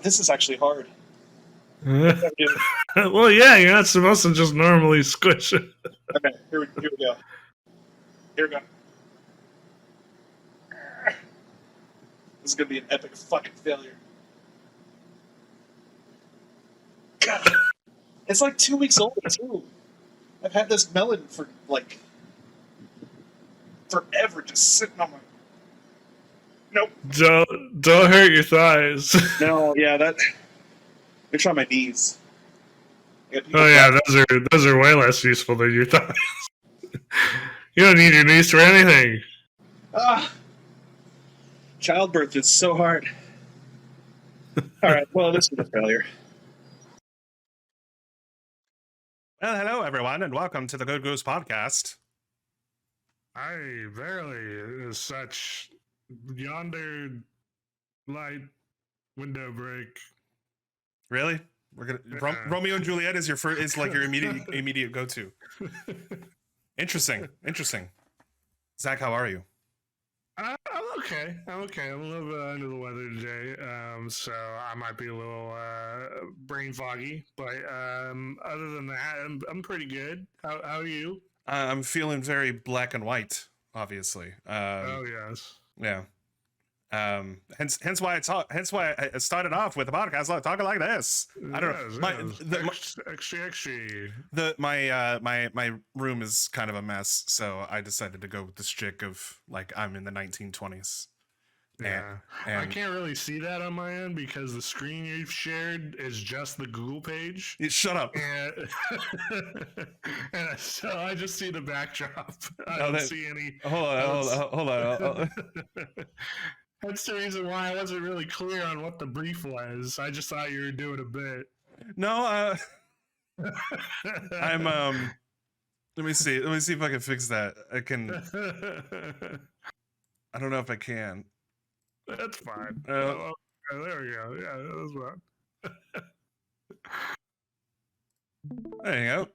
this is actually hard. Well, yeah, you're not supposed to just normally squish it. Okay, here we go. Here we go. This is gonna be an epic fucking failure. God, it's like 2 weeks old too. I've had this melon for like forever, just sitting on my. Nope. Don't hurt your thighs. No, yeah, that. Let me try my knees. Oh yeah, those are way less useful than your thighs. You don't need your knees for anything. Childbirth is so hard. All right, well, this is a failure. Well, hello everyone, and welcome to the Good Goose podcast. I verily is such yonder light window break. Really? We're gonna Romeo and Juliet is your immediate go-to. Interesting. Zach, how are you? I'm okay. I'm a little bit under the weather today, so I might be a little brain foggy. But other than that, I'm pretty good. How are you? I'm feeling very black and white, obviously. Oh yes. Yeah. Hence why I started off with the podcast talking like this. I don't know. My room is kind of a mess, so I decided to go with this chick of like I'm in the 1920s. Yeah, and I can't really see that on my end because the screen you've shared is just the Google page. Shut up. And so I just see the backdrop. I don't see any. Hold on. That's the reason why I wasn't really clear on what the brief was. I just thought you were doing a bit. No, I'm let me see if I can fix that. I don't know if I can. That's fine. Okay, there we go. Yeah, that's fine. There you go.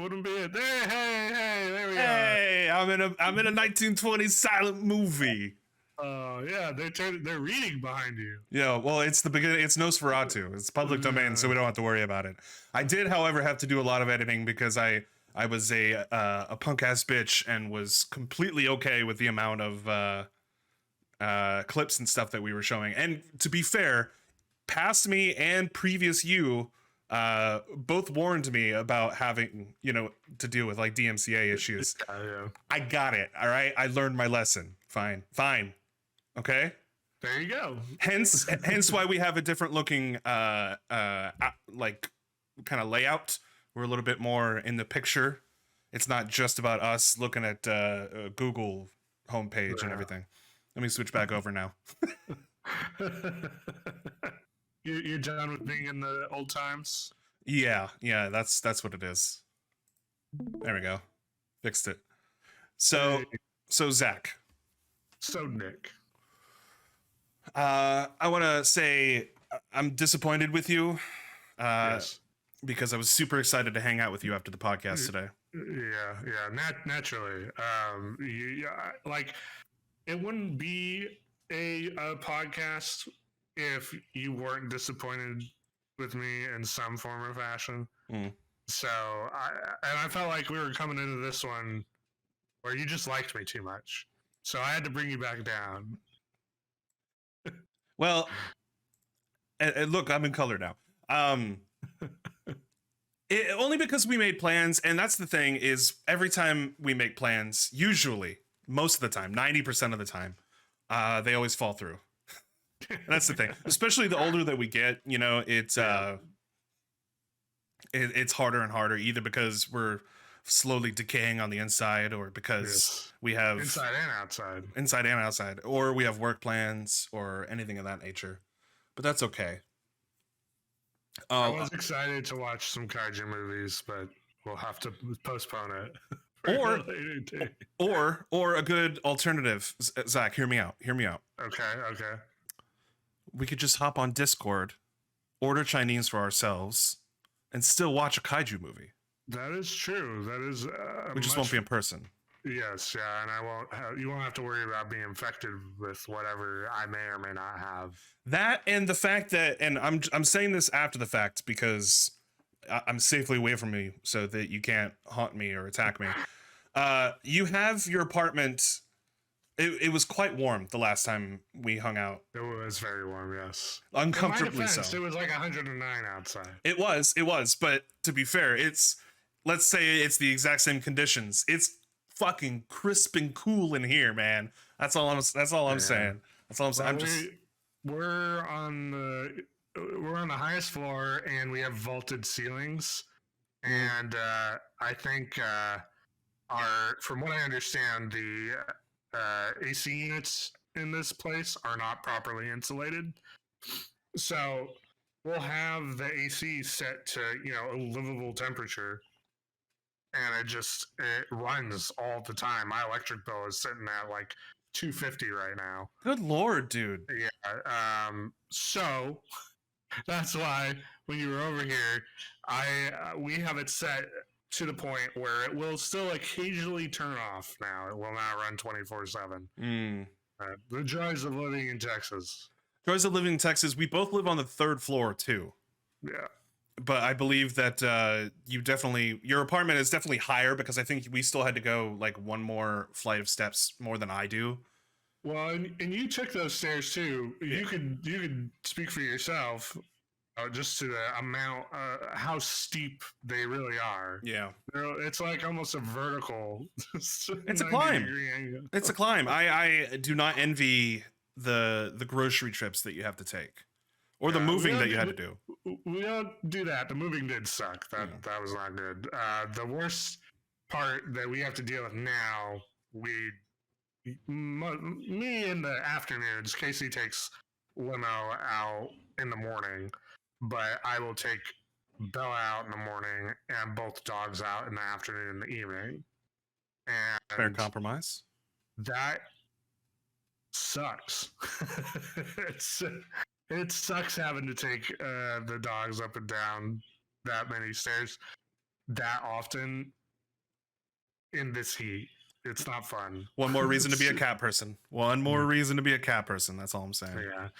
Wouldn't be it. Hey, there we go. Hey, I'm in a 1920s silent movie. Yeah, they're reading behind you. Yeah, well, it's the beginning. It's Nosferatu. It's public domain, so we don't have to worry about it. I did, however, have to do a lot of editing because I was a punk ass bitch and was completely okay with the amount of clips and stuff that we were showing. And to be fair, past me and previous you both warned me about having to deal with like DMCA issues. Yeah. I got it. All right, I learned my lesson. Fine. Okay. There you go. Hence why we have a different looking like kind of layout. We're a little bit more in the picture. It's not just about us looking at Google homepage and everything. Let me switch back over now. You're done with being in the old times? Yeah, that's what it is. There we go. Fixed it. So Zach. So Nick. I want to say I'm disappointed with you Yes. because I was super excited to hang out with you after the podcast today. Yeah. Naturally. Like it wouldn't be a podcast if you weren't disappointed with me in some form or fashion. So I felt like we were coming into this one where you just liked me too much. So I had to bring you back down. Well, and look, I'm in color now. Only because we made plans, and that's the thing is every time we make plans, usually, most of the time, 90% of the time, they always fall through. That's the thing. Especially the older that we get, it's harder and harder, either because we're slowly decaying on the inside or because we have inside and outside, or we have work plans or anything of that nature. But that's okay. I was excited to watch some kaiju movies, but we'll have to postpone it. Or a good alternative. Zach, hear me out. Okay. We could just hop on Discord, order Chinese for ourselves, and still watch a kaiju movie. That is true. That is. We just won't be in person. Yes, yeah, and I won't. You won't have to worry about being infected with whatever I may or may not have. That and the fact that, and I'm saying this after the fact because I'm safely away from you, so that you can't haunt me or attack me. You have your apartment. It was quite warm the last time we hung out. It was very warm, yes. Uncomfortably In my defense, so. it was like 109 outside. It was. But to be fair, let's say it's the exact same conditions. It's fucking crisp and cool in here, man. That's all I'm saying. That's all I'm saying. Well, we're on the highest floor, and we have vaulted ceilings. And I think from what I understand, the AC units in this place are not properly insulated. So we'll have the AC set to a livable temperature, and it runs all the time. My electric bill is sitting at like $250 right now. Good lord, dude. Yeah. So that's why when you were over here, we have it set to the point where it will still occasionally turn off. Now it will not run 24/7. The joys of living in Texas. Joys of living in Texas. We both live on the 3rd floor too. Yeah. But I believe that your apartment is definitely higher, because I think we still had to go like one more flight of steps more than I do. Well, and you took those stairs too. Yeah. You could speak for yourself, just to the amount, how steep they really are. Yeah, It's like almost a vertical. It's a climb. It's a climb. I do not envy the grocery trips that you have to take, or the moving that you had to do. We don't do that. The moving did suck. That was not good. The worst part that we have to deal with now, me in the afternoons. Casey takes limo out in the morning, but I will take Bella out in the morning and both dogs out in the afternoon and the evening. And Fair compromise. That sucks. It sucks having to take the dogs up and down that many stairs that often in this heat. It's not fun. One more reason to be a cat person. One more reason to be a cat person. That's all I'm saying. Yeah.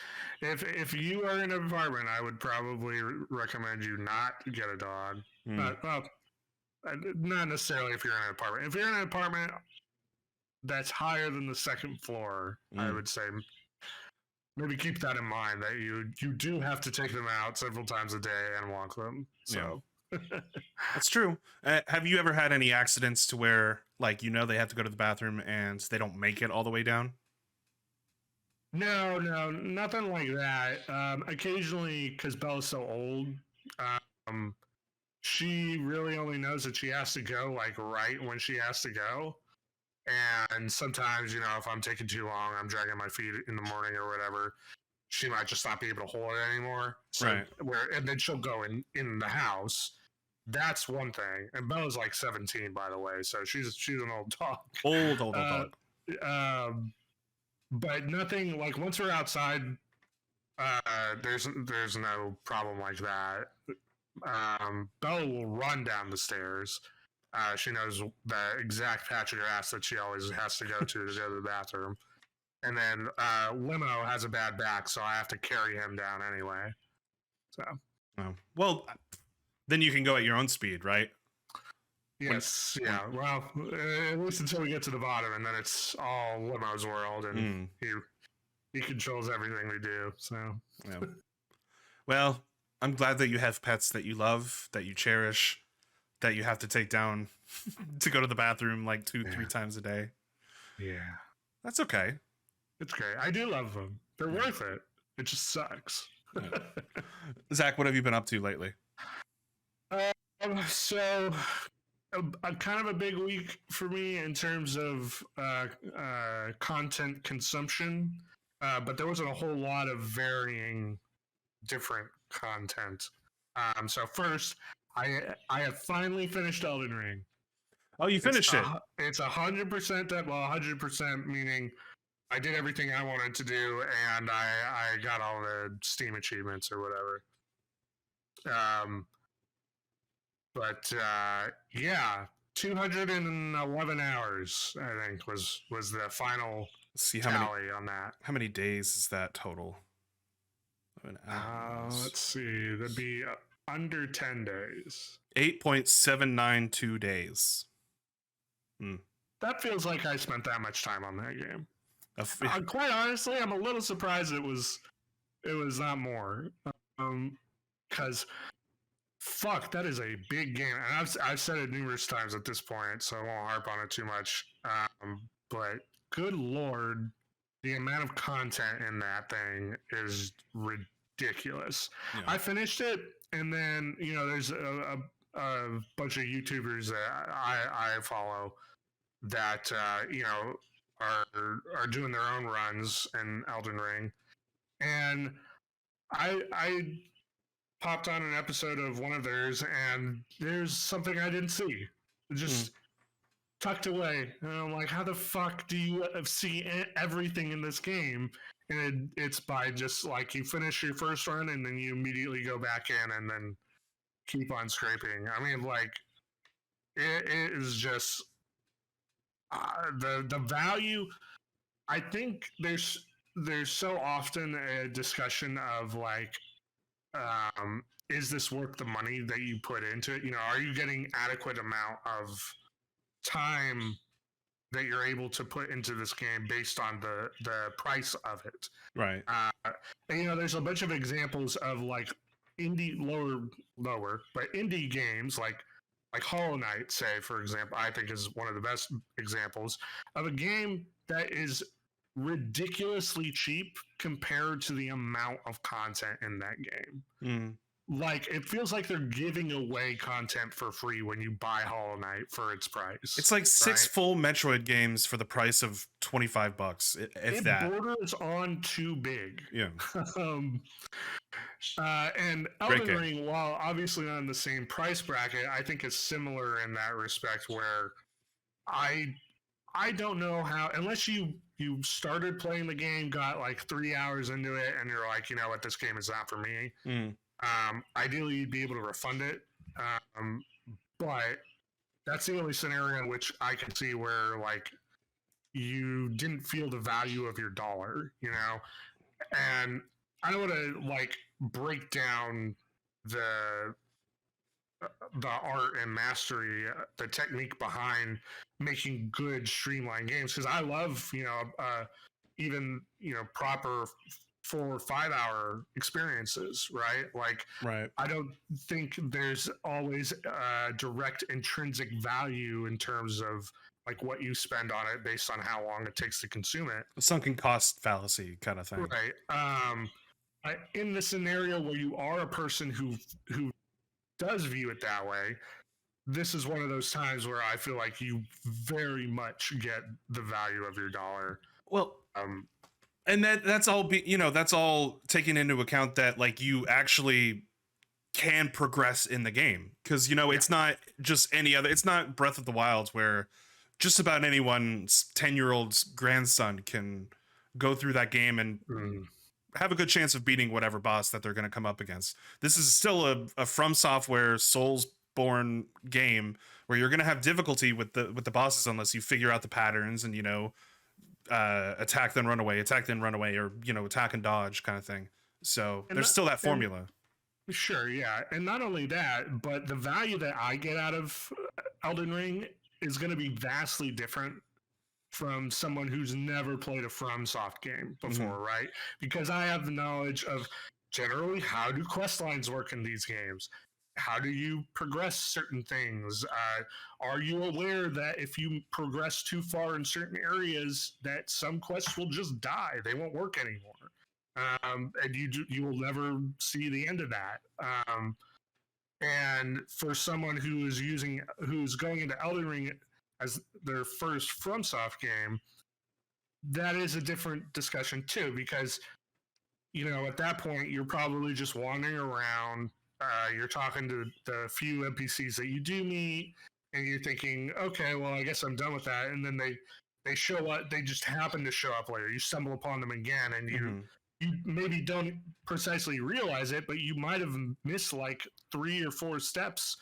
If you are in an apartment, I would probably recommend you not get a dog. Well, not necessarily if you're in an apartment. If you're in an apartment that's higher than the 2nd floor, I would say maybe keep that in mind, that you do have to take them out several times a day and walk them. So. Yeah. That's true. Have you ever had any accidents to where, like, they have to go to the bathroom and they don't make it all the way down? No, nothing like that. Occasionally, because Bella's so old, she really only knows that she has to go like right when she has to go. And sometimes, if I'm taking too long, I'm dragging my feet in the morning or whatever, she might just not be able to hold it anymore. So right. And then she'll go in the house. That's one thing. And Bella's like 17, by the way, so she's an old dog. Old dog. But nothing like once we're outside, there's no problem like that. Bella will run down the stairs. She knows the exact patch of grass that she always has to go to the bathroom. And then Limo has a bad back, so I have to carry him down anyway. So. Oh. Well, then you can go at your own speed, right? Yes. Yeah. Well, at least until we get to the bottom, and then it's all Limo's world, and he controls everything we do. So. Yeah. Well, I'm glad that you have pets that you love, that you cherish, that you have to take down to go to the bathroom like 2-3 times a day. Yeah. That's okay. It's great. I do love them. They're worth it. It just sucks. Yeah. Zach, what have you been up to lately? So, a kind of a big week for me in terms of content consumption, but there wasn't a whole lot of varying different content. So first, I have finally finished Elden Ring. Oh, you finished it? It's 100% that. Well, 100% meaning I did everything I wanted to do, and I got all the Steam achievements or whatever. But yeah, 211 hours, I think, was the final See tally on that. how many days is that total? 11 hours. Let's see. That'd be under 10 days. 8.792 days. That feels like I spent that much time on that game. Quite honestly, I'm a little surprised it was not more. Because fuck, that is a big game, and I've said it numerous times at this point, so I won't harp on it too much. But good lord, the amount of content in that thing is ridiculous. Yeah. I finished it, and then there's a bunch of YouTubers that I follow that are doing their own runs in Elden Ring, and I popped on an episode of one of theirs, and there's something I didn't see, just tucked away, and I'm like, how the fuck do you see everything in this game? And it's by just like you finish your first run and then you immediately go back in and then keep on scraping. I mean, like, it is just the value. I think there's so often a discussion of like, is this worth the money that you put into it? Are you getting adequate amount of time that you're able to put into this game based on the price of it? Right. And there's a bunch of examples of like indie lower, but indie games like Hollow Knight, say, for example, I think is one of the best examples of a game that is ridiculously cheap compared to the amount of content in that game. Like, it feels like they're giving away content for free when you buy Hollow Knight for its price. It's like 6 full Metroid games for the price of $25, if that. It borders on too big. Yeah. And Elden Ring, while obviously not in the same price bracket, I think is similar in that respect, where I don't know how, unless you started playing the game, got like 3 hours into it, and you're like, you know what, this game is not for me. Ideally, you'd be able to refund it. But that's the only scenario in which I can see where like you didn't feel the value of your dollar, And I don't want to like break down the art and mastery, the technique behind making good streamlined games, because I love even proper 4 or 5 hour experiences, right? Like, right. I don't think there's always direct intrinsic value in terms of like what you spend on it based on how long it takes to consume it. A sunken cost fallacy kind of thing. Right. In the scenario where you are a person who does view it that way, this is one of those times where I feel like you very much get the value of your dollar. Well, and that's all that's all taking into account that like you actually can progress in the game, because it's not just any other. It's not Breath of the Wild where just about anyone's 10-year-old's grandson can go through that game and have a good chance of beating whatever boss that they're going to come up against. This is still a From Software Soulsborne game where you're going to have difficulty with the bosses unless you figure out the patterns and attack then run away, or attack and dodge kind of thing. So there's still that formula. Sure, yeah. And not only that, but the value that I get out of Elden Ring is going to be vastly different from someone who's never played a FromSoft game before, right? Because I have the knowledge of generally how do quest lines work in these games? How do you progress certain things? Are you aware that if you progress too far in certain areas, that some quests will just die? They won't work anymore. And you will never see the end of that. And for someone who's going into Elden Ring as their first FromSoft game, that is a different discussion too, because at that point you're probably just wandering around. You're talking to the few NPCs that you do meet, and you're thinking, okay, well, I guess I'm done with that. And then they show up. They just happen to show up later. You stumble upon them again, and you maybe don't precisely realize it, but you might have missed like 3 or 4 steps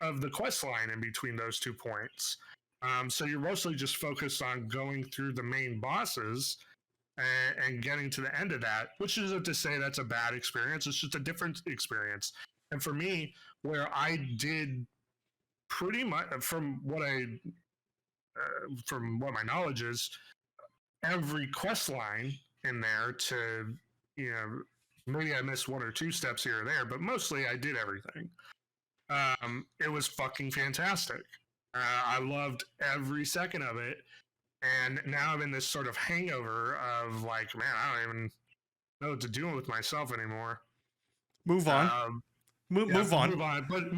of the quest line in between those 2 points. So you're mostly just focused on going through the main bosses and getting to the end of that, which isn't to say that's a bad experience. It's just a different experience. And for me, where I did pretty much, from what my knowledge is, every quest line in there to, you know, maybe I missed 1 or 2 steps here or there, but mostly I did everything. It was fucking fantastic. I loved every second of it. And now I'm in this sort of hangover of like, man, I don't even know what to do with myself anymore. Move on. Move on. Move on. But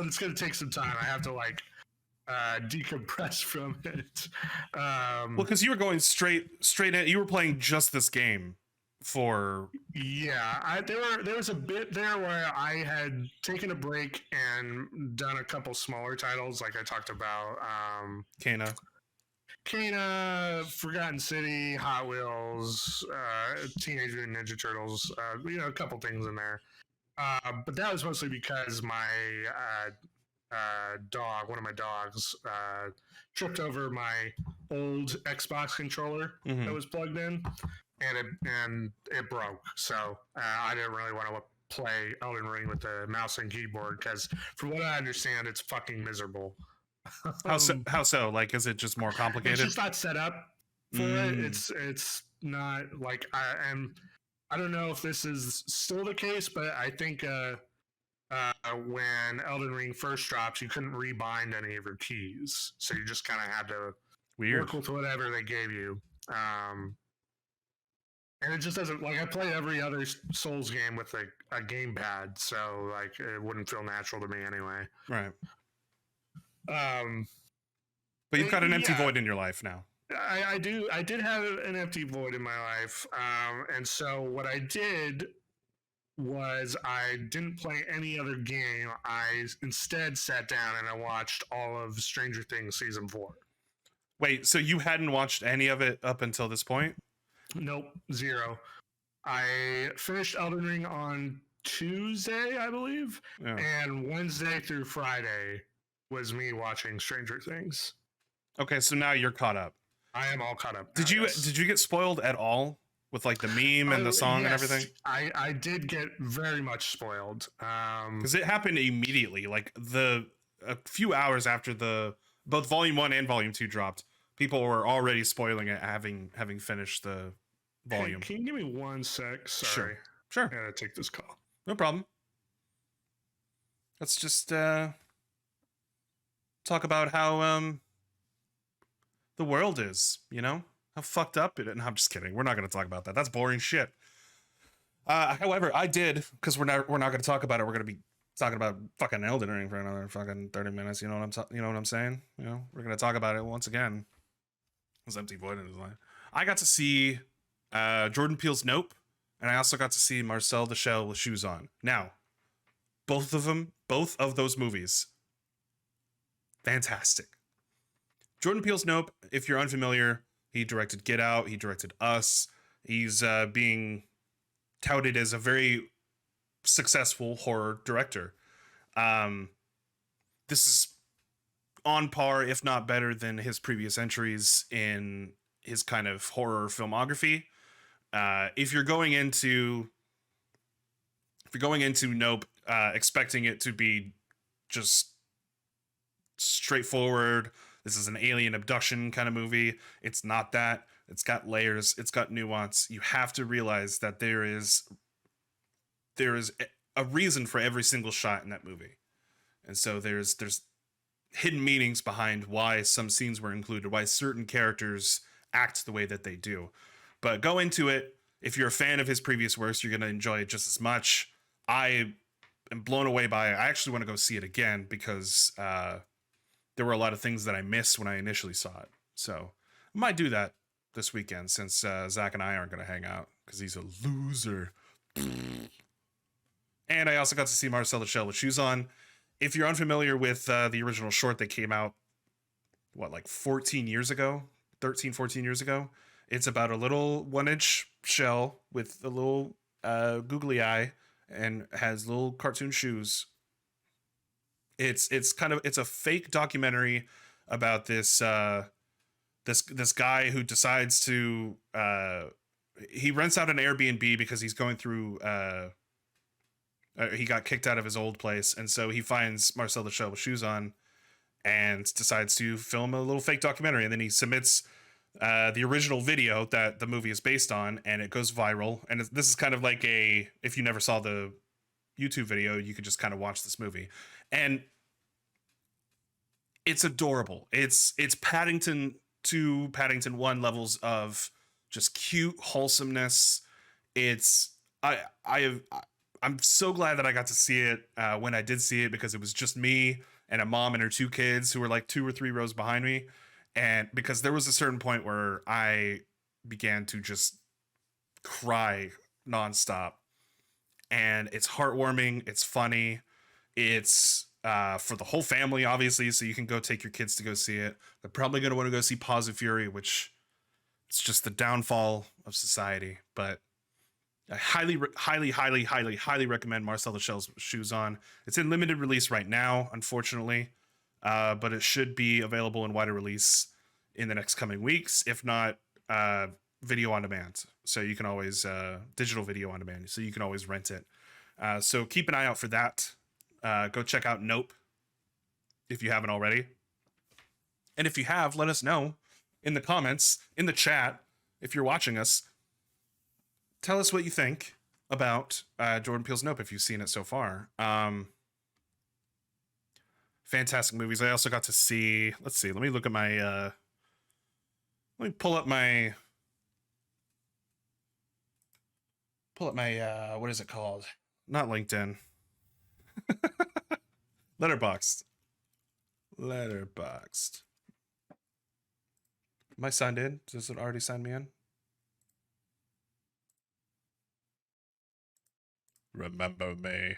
it's going to take some time. I have to like decompress from it. Well, because you were going straight in. You were playing just this game for. Yeah, there was a bit there where I had taken a break and done a couple smaller titles, like I talked about. Kana, Forgotten City, Hot Wheels, Teenage Mutant Ninja Turtles, a couple things in there. But that was mostly because my dog, one of my dogs, tripped over my old Xbox controller that was plugged in, and it broke. So I didn't really want to play Elden Ring with the mouse and keyboard because, from what I understand, it's fucking miserable. How so? Like, is it just more complicated? It's just not set up for it. It's not like I don't know if this is still the case, but I think when Elden Ring first dropped, you couldn't rebind any of your keys, so you just kind of had to work with whatever they gave you. And it just doesn't, like, I play every other Souls game with a gamepad, so like it wouldn't feel natural to me anyway. Right. But you've got an empty void in your life now. I did have an empty void in my life. And so what I did was I didn't play any other game. I instead sat down and I watched all of Stranger Things season 4. Wait, so you hadn't watched any of it up until this point? Nope, 0. I finished Elden Ring on Tuesday, I believe, and Wednesday through Friday was me watching Stranger Things. Okay, so now you're caught up. I am all caught up. Did you get spoiled at all with like the meme and the song and everything? I did get very much spoiled. Because it happened immediately. Like a few hours after both Volume 1 and Volume 2 dropped, people were already spoiling it, having finished the volume. Hey, can you give me 1 sec? Sorry. Sure. I gotta take this call. No problem. Let's just talk about how the world is, how fucked up it is. No, I'm just kidding. We're not going to talk about that. That's boring shit. However, I did, because we're not going to talk about it. We're going to be talking about fucking Elden Ring for another fucking 30 minutes. You know what I'm saying? We're going to talk about it once again. This empty void in his life. I got to see Jordan Peele's Nope, and I also got to see Marcel the Shell with Shoes On. Now, both of those movies, fantastic. Jordan Peele's Nope, if you're unfamiliar, he directed Get Out, he directed Us. He's being touted as a very successful horror director. This is on par, if not better, than his previous entries in his kind of horror filmography. If you're going into Nope expecting it to be just straightforward, this is an alien abduction kind of movie, it's not that. It's got layers, it's got nuance. You have to realize that there is a reason for every single shot in that movie. And so there's hidden meanings behind why some scenes were included, why certain characters act the way that they do. But go into it. If you're a fan of his previous works, you're going to enjoy it just as much. I am blown away by it. I actually want to go see it again because there were a lot of things that I missed when I initially saw it. So I might do that this weekend since Zach and I aren't going to hang out because he's a loser. And I also got to see Marcel the Shell with Shoes On. If you're unfamiliar with the original short that came out, 14 years ago? 13, 14 years ago? It's about a little 1-inch shell with a little googly eye and has little cartoon shoes. It's a fake documentary about this guy who decides to he rents out an Airbnb because he's going through he got kicked out of his old place, and so he finds Marcel the Shell with shoes on and decides to film a little fake documentary, and then he submits the original video that the movie is based on, and it goes viral. And this is kind of like if you never saw the YouTube video, you could just kind of watch this movie, and it's adorable. It's Paddington 2, Paddington 1 levels of just cute wholesomeness. It's I'm so glad that I got to see it when I did see it, because it was just me and a mom and her 2 kids who were like 2 or 3 rows behind me. And because there was a certain point where I began to just cry nonstop. And it's heartwarming, it's funny, it's for the whole family, obviously, so you can go take your kids to go see it. They're probably going to want to go see Paws of Fury, which it's just the downfall of society. But I highly recommend Marcel the Shell's Shoes On. It's in limited release right now, unfortunately, but it should be available in wider release in the next coming weeks, if not video on demand. So you can always digital video on demand, so you can always rent it. So keep an eye out for that. Go check out Nope if you haven't already. And if you have, let us know in the comments, in the chat, if you're watching us. Tell us what you think about Jordan Peele's Nope if you've seen it so far. Fantastic movies. I also got to see, let's see, let me look at my, let me pull up my, what is it called? Not LinkedIn. Letterboxd. Am I signed in? Does it already sign me in? Remember me.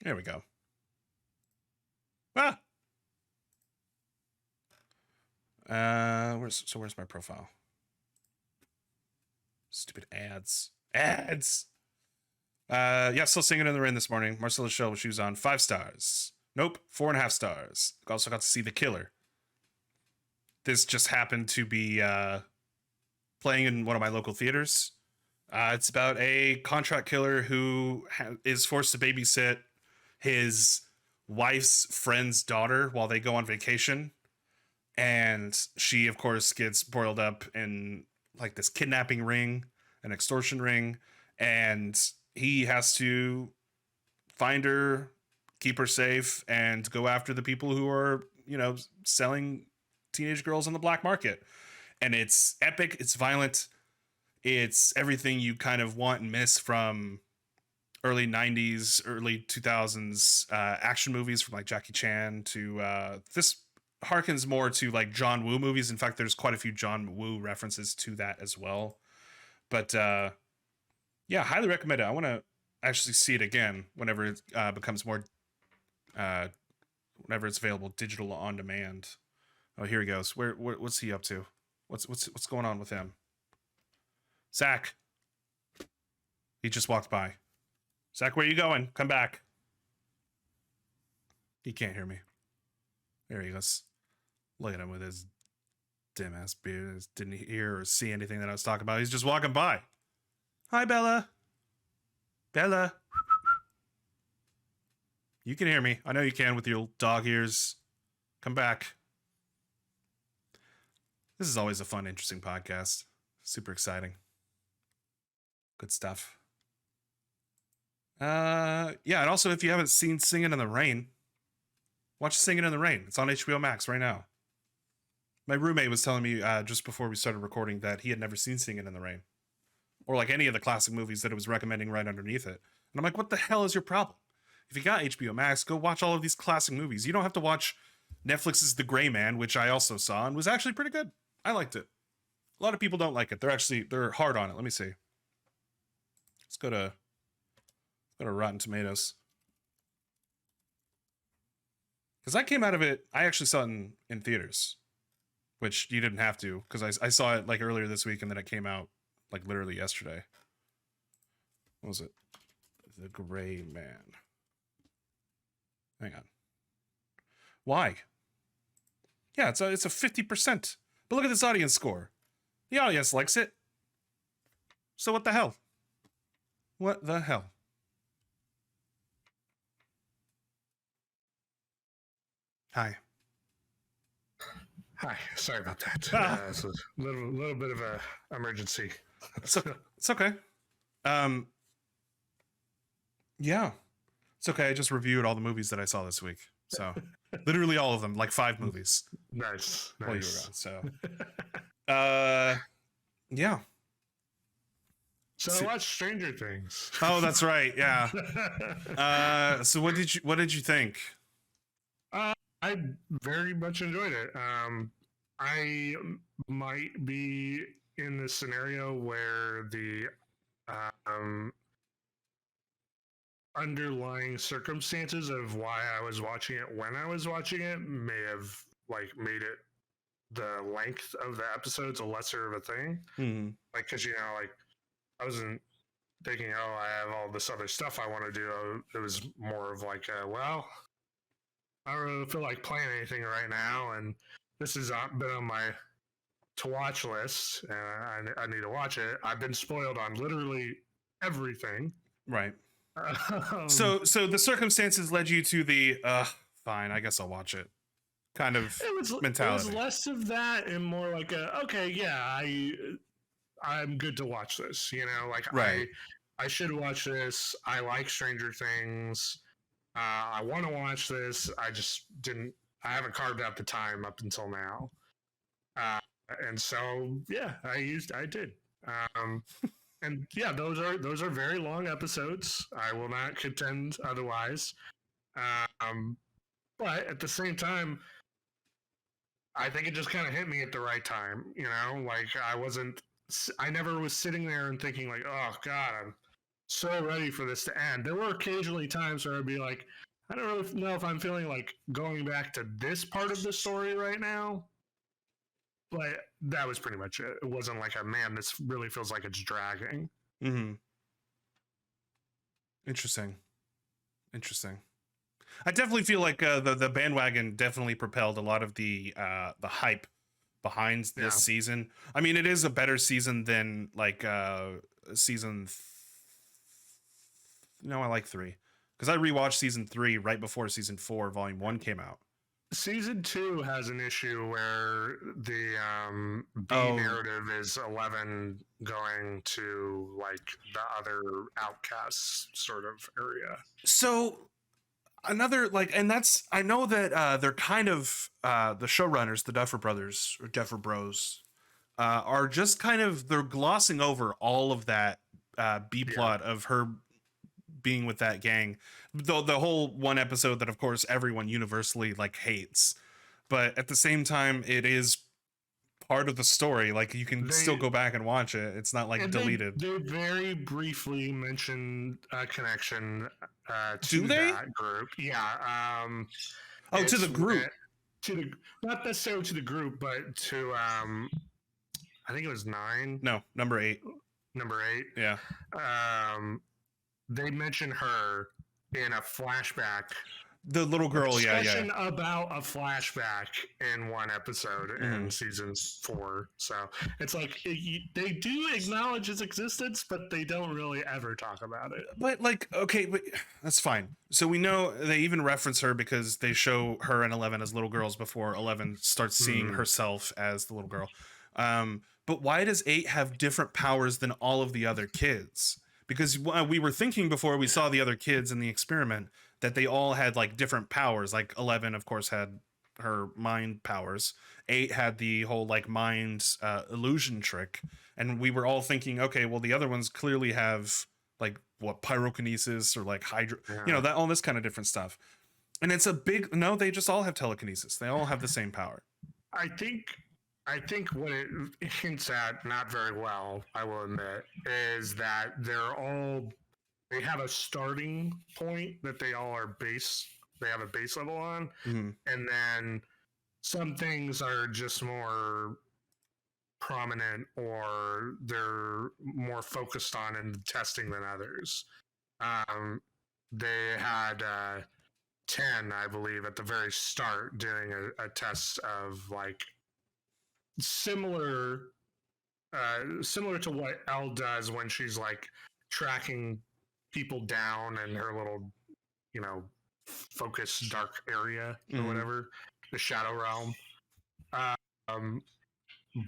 There we go. Ah! Where's my profile? Stupid ads. Yeah, still singing in the rain this morning. Marcel the Shell with Shoes On, 5 stars. Nope, 4.5 stars. Also got to see The Killer. This just happened to be playing in one of my local theaters. It's about a contract killer who is forced to babysit his wife's friend's daughter while they go on vacation. And she, of course, gets boiled up in like this kidnapping ring, an extortion ring. And he has to find her, keep her safe, and go after the people who are, selling teenage girls on the black market. And it's epic, it's violent, it's everything you kind of want and miss from early 90s, early 2000s action movies from like Jackie Chan to this harkens more to like John Woo movies. In fact, there's quite a few John Woo references to that as well. But yeah, highly recommend it. I want to actually see it again whenever it becomes more whenever it's available digital on demand. Oh, here he goes. What's he up to? What's going on with him? Zach. He just walked by. Zach, where are you going? Come back. He can't hear me. There he goes. Look at him with his dim ass beard. Didn't hear or see anything that I was talking about. He's just walking by. Hi, Bella. Bella. You can hear me. I know you can with your dog ears. Come back. This is always a fun, interesting podcast. Super exciting. Good stuff. Yeah, and also if you haven't seen Singing in the Rain, watch Singing in the Rain. It's on HBO Max right now. My roommate was telling me just before we started recording that he had never seen Singing in the Rain, or like any of the classic movies that it was recommending right underneath it. And I'm like, what the hell is your problem? If you got HBO Max, go watch all of these classic movies. You don't have to watch Netflix's The Gray Man, which I also saw and was actually pretty good. I liked it. A lot of people don't like it. They're hard on it. Let me see. Let's go to Rotten Tomatoes. Because I came out of it, I actually saw it in theaters, which you didn't have to, because I saw it like earlier this week and then it came out like literally yesterday. What was it? The Gray Man. Hang on. Why? Yeah, it's a 50%. But look at this audience score. The audience likes it. So what the hell? What the hell? Hi. Hi, sorry about that. It's a little bit of a emergency. It's okay. Yeah. It's okay. I just reviewed all the movies that I saw this week. So literally all of them, like 5 movies. Nice. While you were gone. So yeah. So I watched Stranger Things. Oh, that's right. Yeah. So what did you think? I very much enjoyed it. I might be in this scenario where the underlying circumstances of why I was watching it when I was watching it may have like made it the length of the episodes a lesser of a thing. Mm-hmm. Like, because like I wasn't thinking, oh, I have all this other stuff I want to do. It was more of like, well, I don't really feel like playing anything right now, and this has been on my to watch list, and I need to watch it. I've been spoiled on literally everything. Right. So the circumstances led you to the fine, I guess I'll watch it kind of mentality. It was less of that and more like okay, yeah, I'm good to watch this. Like right. I should watch this. I like Stranger Things. I want to watch this. I just didn't. I haven't carved out the time up until now. And so yeah, I did. And yeah, those are very long episodes. I will not contend otherwise. But at the same time, I think it just kind of hit me at the right time. Like I never was sitting there and thinking like, oh God, I'm so ready for this to end. There were occasionally times where I'd be like, I don't really know if I'm feeling like going back to this part of the story right now. But that was pretty much it. It wasn't like man, this really feels like it's dragging. Mm-hmm. Interesting. I definitely feel like the bandwagon definitely propelled a lot of the hype behind this season. I mean, it is a better season than like season. No, I like 3 because I rewatched season 3 right before season 4, volume 1 came out. Season 2 has an issue where the B narrative is 11 going to like the other outcasts sort of area. So another like, and that's I know that they're kind of the showrunners, the Duffer Brothers or Duffer Bros, are just kind of they're glossing over all of that B plot of her being with that gang, the whole one episode that of course everyone universally like hates, but at the same time it is part of the story. Like you can still go back and watch it. It's not like deleted. They very briefly mention a connection to that group. Yeah. To the group. Not necessarily to the group, but to I think it was 9. No, number 8. Number 8. Yeah. They mention her in a flashback. The little girl, yeah. About a flashback in one episode in season 4. So it's like they do acknowledge its existence, but they don't really ever talk about it. But like, okay, but that's fine. So we know they even reference her because they show her and 11 as little girls before 11 starts seeing herself as the little girl. But why does 8 have different powers than all of the other kids? Because we were thinking before we saw the other kids in the experiment that they all had like different powers. Like 11, of course, had her mind powers. 8 had the whole like mind illusion trick. And we were all thinking, okay, well, the other ones clearly have like what pyrokinesis or like hydro, that all this kind of different stuff. And it's no, they just all have telekinesis. They all have the same power. I think what it hints at, not very well, I will admit, is that they have a starting point that they all are they have a base level on. And then some things are just more prominent or they're more focused on in testing than others. They had 10, I believe, at the very start doing a test of like similar to what Elle does when she's like tracking people down in her little, you know, focus dark area or whatever, the shadow realm. Um,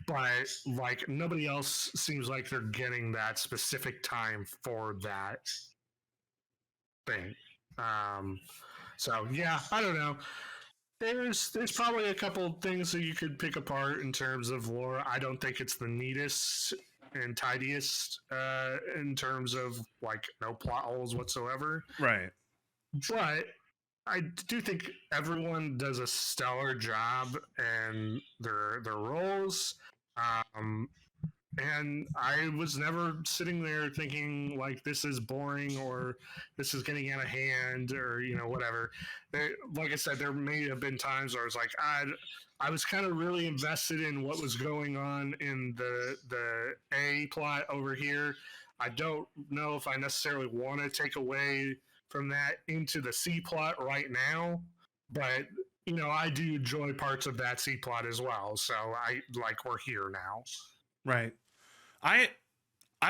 but like nobody else seems like they're getting that specific time for that thing. So yeah, I don't know. There's probably a couple things that you could pick apart in terms of lore. I don't think it's the neatest and tidiest in terms of like no plot holes whatsoever. Right. But I do think everyone does a stellar job in their roles. And I was never sitting there thinking like this is boring or this is getting out of hand or you know whatever. Like I said, there may have been times where I was like I was kind of really invested in what was going on in the A plot over here. I don't know if I necessarily want to take away from that into the C plot right now, but you know I do enjoy parts of that C plot as well. So we're here now. Right. I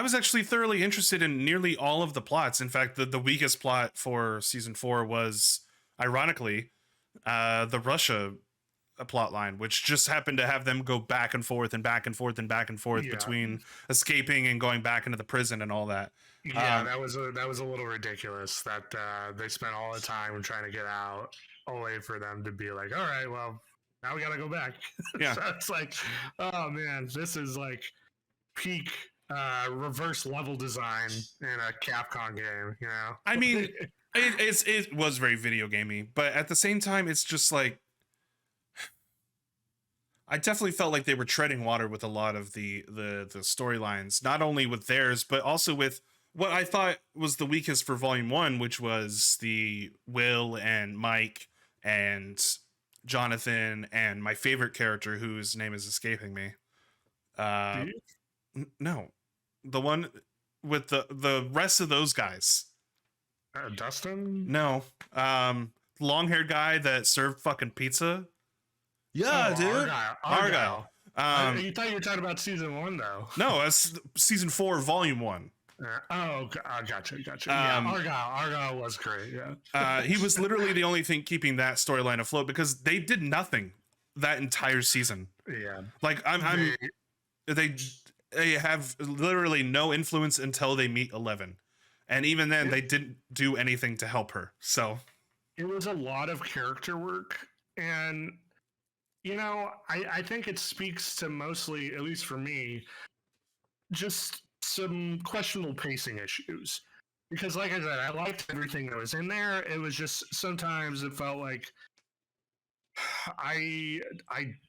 was actually thoroughly interested in nearly all of the plots. In fact, the weakest plot for season 4 was, ironically, the Russia plot line, which just happened to have them go back and forth and back and forth and back and forth between escaping and going back into the prison and all that. Yeah, that was a little ridiculous that they spent all the time trying to get out, only for them to be like, all right, well, now we got to go back. Yeah. So it's like, oh man, this is like peak reverse level design in a Capcom game, you know? I mean, it was very video gamey, but at the same time, it's just like, I definitely felt like they were treading water with a lot of the storylines, not only with theirs, but also with what I thought was the weakest for Volume 1, which was the Will and Mike and Jonathan and my favorite character whose name is escaping me. No, the one with the rest of those guys. Dustin? No, long-haired guy that served fucking pizza. Yeah, dude. Argyle. You thought you were talking about season 1 though. No, that's season 4, volume 1. Gotcha. Yeah, Argyle was great. Yeah. He was literally the only thing keeping that storyline afloat because they did nothing that entire season. Yeah. Like they have literally no influence until they meet 11. And even then they didn't do anything to help her. So it was a lot of character work, and you know, I think it speaks to mostly, at least for me, just some questionable pacing issues. Because like I said, I liked everything that was in there. It was just sometimes it felt like I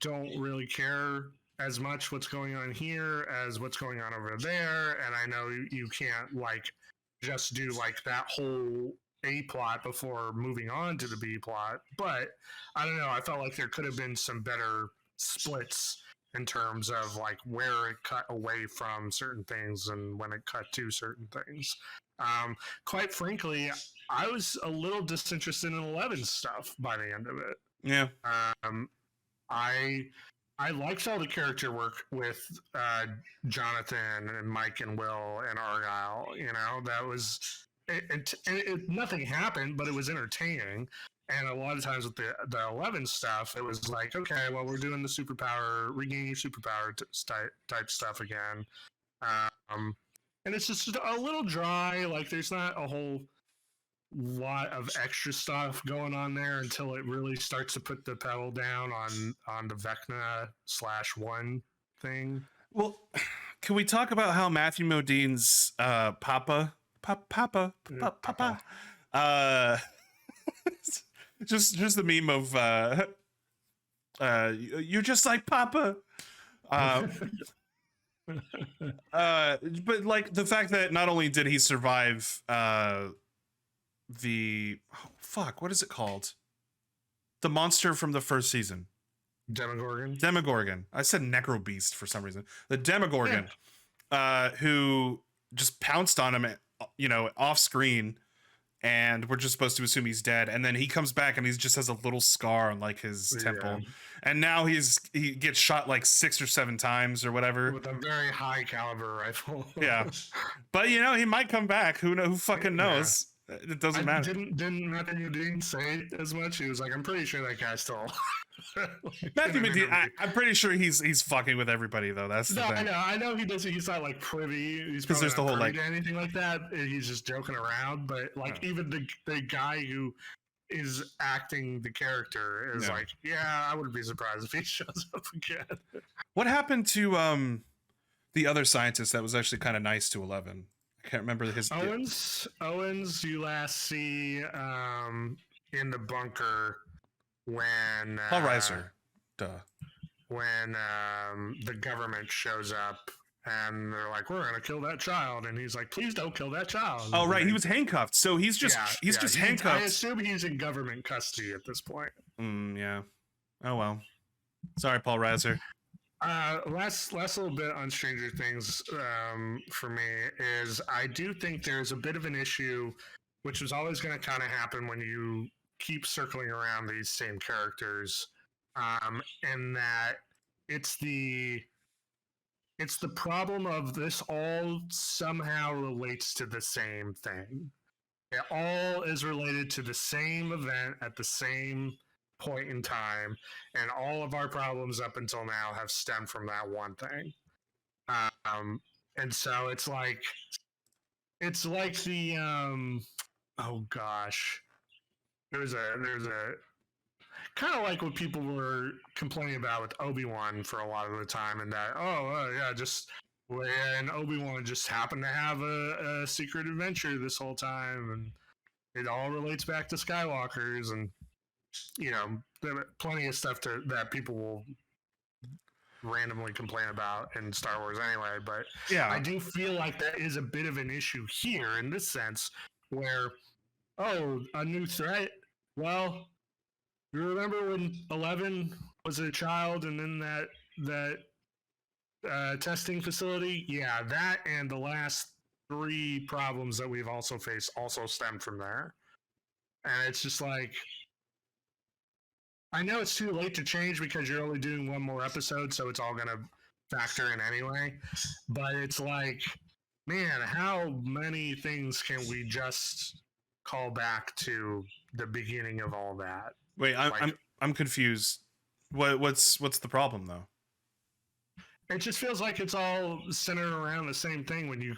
don't really care as much what's going on here as what's going on over there. And I know you can't like just do like that whole A plot before moving on to the B plot. But I don't know. I felt like there could have been some better splits in terms of like where it cut away from certain things and when it cut to certain things. Quite frankly, I was a little disinterested in 11's stuff by the end of it. yeah. I liked all the character work with Jonathan and Mike and Will and Argyle. You know, that was nothing happened, but it was entertaining. And a lot of times with the 11 stuff, it was like, okay, well, we're doing the superpower, regaining superpower type stuff again. And it's just a little dry. Like, there's not a whole lot of extra stuff going on there until it really starts to put the pedal down on the Vecna/1 thing. Well, can we talk about how Matthew Modine's Papa just the meme of you're just like Papa. But like the fact that not only did he survive what is it called? The monster from the first season. Demogorgon. I said Necro Beast for some reason. The Demogorgon, who just pounced on him, off screen, and we're just supposed to assume he's dead. And then he comes back and he just has a little scar on like his temple. And now he gets shot like 6 or 7 times or whatever with a very high caliber rifle. Yeah, but he might come back. Who fucking knows? It doesn't matter. Didn't Matthew Modine say as much? He was like, I'm pretty sure that guy's still. Matthew Modine, I'm pretty sure he's fucking with everybody though. That's the thing. I know he doesn't. He's not like privy. He's because there's the whole like to anything like that. He's just joking around. But like even the guy who is acting the character is like, yeah, I wouldn't be surprised if he shows up again. What happened to the other scientist that was actually kind of nice to 11? I can't remember his Owens, you last see in the bunker when Paul Reiser. Duh. When the government shows up and they're like, we're gonna kill that child, and he's like, please don't kill that child. Oh right, he was handcuffed, so he's just handcuffed. I assume he's in government custody at this point. Yeah. Oh well. Sorry, Paul Reiser. Last little bit on Stranger Things for me is I do think there's a bit of an issue, which is always going to kind of happen when you keep circling around these same characters, and that it's the problem of this all somehow relates to the same thing. It all is related to the same event at the same point in time, and all of our problems up until now have stemmed from that one thing. And so it's like the oh gosh, there's a kind of like what people were complaining about with Obi-Wan for a lot of the time, and that just when Obi-Wan just happened to have a secret adventure this whole time, and it all relates back to Skywalkers, and there are plenty of stuff that people will randomly complain about in Star Wars anyway, but I do feel like that is a bit of an issue here in this sense where, a new threat? Well, you remember when 11 was a child and then that testing facility? Yeah, that and the last 3 problems that we've also faced also stemmed from there. And it's just like, I know it's too late to change because you're only doing 1 more episode, so it's all going to factor in anyway. But it's like, man, how many things can we just call back to the beginning of all that? Wait, I'm confused. What's the problem though? It just feels like it's all centered around the same thing when you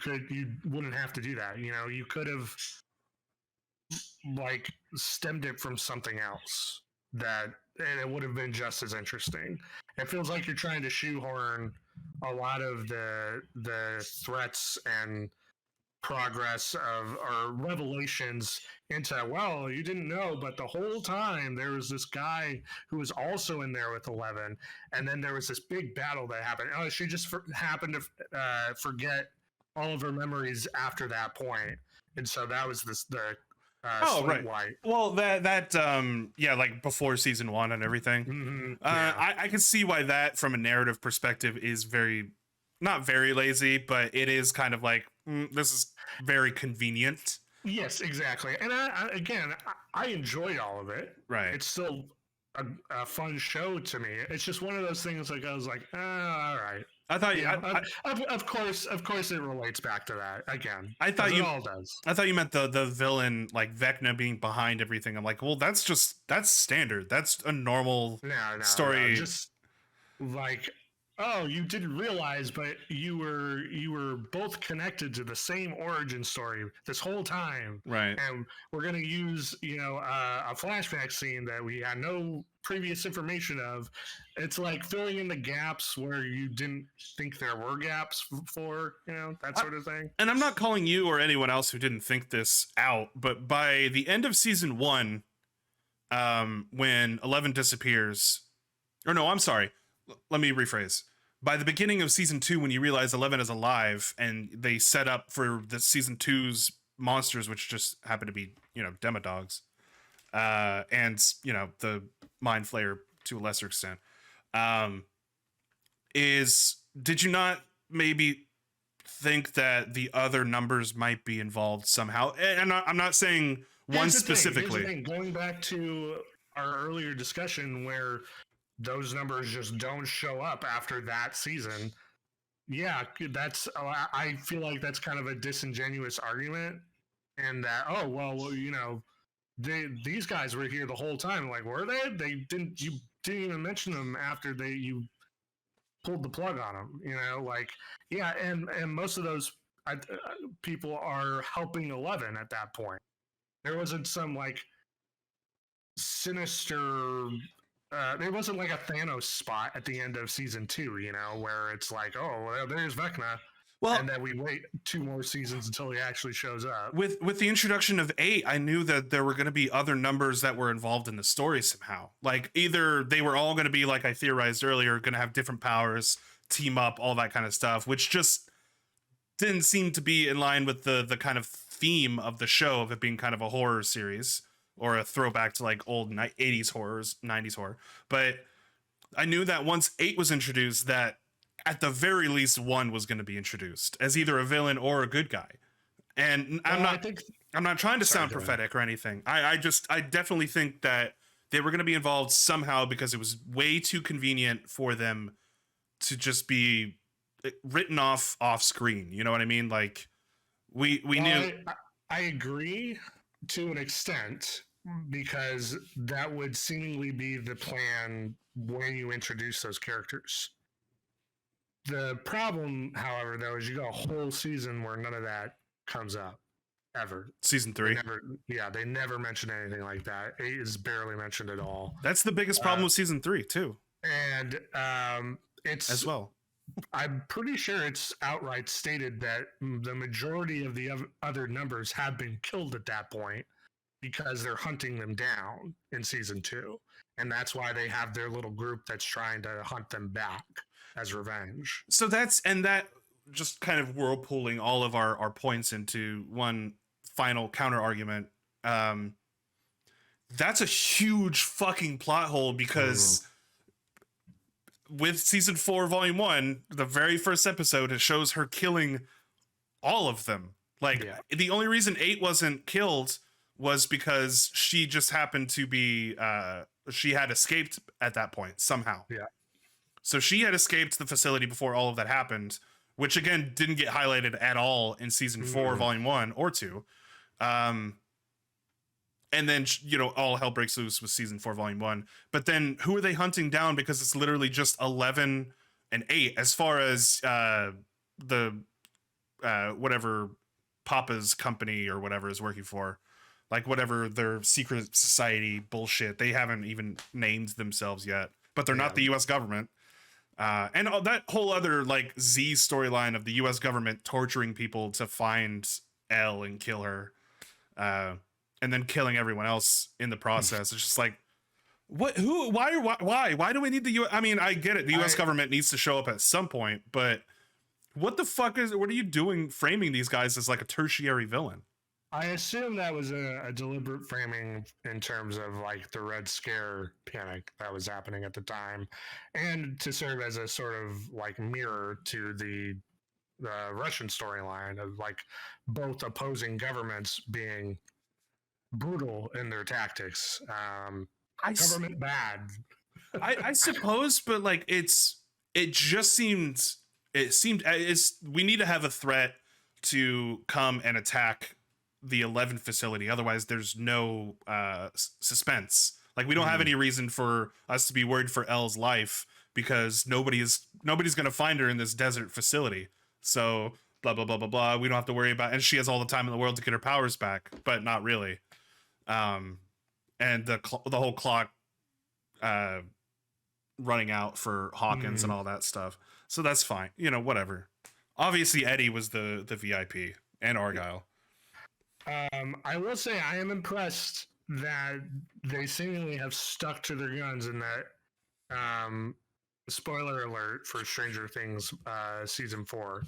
wouldn't have to do that. You could have like stemmed it from something else and it would have been just as interesting. It feels like you're trying to shoehorn a lot of the threats and progress or revelations into, well, you didn't know, but the whole time there was this guy who was also in there with 11, and then there was this big battle that happened. Oh, she just happened to forget all of her memories after that point, and so that was the right. White. Well, that like before season 1 and everything. Mm-hmm. I can see why that, from a narrative perspective, is not very lazy, but it is kind of like this is very convenient. Yes, exactly. And I enjoyed all of it. Right. It's still a fun show to me. It's just one of those things. Like I was like, all right. I thought of course it relates back to that again. I thought it all does. I thought you meant the villain, like Vecna, being behind everything. I'm like, well, that's standard. That's a normal story. No, just like, oh, you didn't realize, but you were both connected to the same origin story this whole time, right? And we're gonna use a flashback scene that we had no previous information of. It's like filling in the gaps where you didn't think there were gaps for, that sort of thing. And I'm not calling you or anyone else who didn't think this out, but by the end of season 1, when 11 disappears, or no, I'm sorry. Let me rephrase. By the beginning of season 2, when you realize 11 is alive and they set up for the season 2's monsters, which just happen to be, Demodogs, and, the Mind Flayer to a lesser extent. um, is did you not maybe think that the other numbers might be involved somehow? And I'm not saying one Here's the thing. specifically. Going back to our earlier discussion where those numbers just don't show up after that season. Yeah, that's. I feel like that's kind of a disingenuous argument, and that these guys were here the whole time. Like, were they? You didn't even mention them after you pulled the plug on them. Yeah, and most of those people are helping 11 at that point. There wasn't some like sinister. There wasn't like a Thanos spot at the end of season 2, where it's like, oh, well, there's Vecna, Well, and then we wait 2 more seasons until he actually shows up. with the introduction of 8, I knew that there were going to be other numbers that were involved in the story somehow. Like either they were all going to be, like I theorized earlier, going to have different powers, team up, all that kind of stuff, which just didn't seem to be in line with the kind of theme of the show, of it being kind of a horror series or a throwback to like old 80s horrors, 90s horror. But I knew that once 8 was introduced, that at the very least 1 was going to be introduced as either a villain or a good guy. And I'm not trying to sound prophetic or anything. I definitely think that they were going to be involved somehow, because it was way too convenient for them to just be written off screen. You know what I mean? Like we knew. I agree to an extent, because that would seemingly be the plan when you introduce those characters. The problem, however, though, is you go a whole season where none of that comes up ever. Season 3. They never mention anything like that. 8 is barely mentioned at all. That's the biggest problem with season 3 too. And it's as well. I'm pretty sure it's outright stated that the majority of the other numbers have been killed at that point, because they're hunting them down in season 2. And that's why they have their little group that's trying to hunt them back as revenge. So that just kind of whirlpooling all of our points into one final counter argument. That's a huge fucking plot hole, because with season 4, volume 1, the very first episode, it shows her killing all of them. Like, the only reason 8 wasn't killed was because she just happened to be, she had escaped at that point somehow. Yeah. So she had escaped the facility before all of that happened, which again didn't get highlighted at all in season 4, volume 1 or 2. And then, all hell breaks loose with season 4, volume 1. But then who are they hunting down? Because it's literally just 11 and 8 as far as the whatever Papa's company or whatever is working for. Like whatever their secret society bullshit. They haven't even named themselves yet. But they're not the U.S. government. And that whole other like Z storyline of the U.S. government torturing people to find Elle and kill her, and then killing everyone else in the process. It's just like, what? Who? Why do we need the U.S.? I mean, I get it. The U.S. government needs to show up at some point, but what the fuck what are you doing framing these guys as like a tertiary villain? I assume that was a deliberate framing in terms of like the Red Scare panic that was happening at the time, and to serve as a sort of like mirror to the Russian storyline of like both opposing governments being brutal in their tactics. Government bad. I suppose, but like we need to have a threat to come and attack the 11 facility. Otherwise there's no suspense. Like we don't have any reason for us to be worried for Elle's life, because nobody's going to find her in this desert facility. So blah, blah, blah, blah, blah. We don't have to worry about, and she has all the time in the world to get her powers back, but not really. And the whole clock running out for Hawkins and all that stuff. So that's fine. Whatever. Obviously Eddie was the VIP, and Argyle. I will say I am impressed that they seemingly have stuck to their guns in that. Spoiler alert for Stranger Things season 4.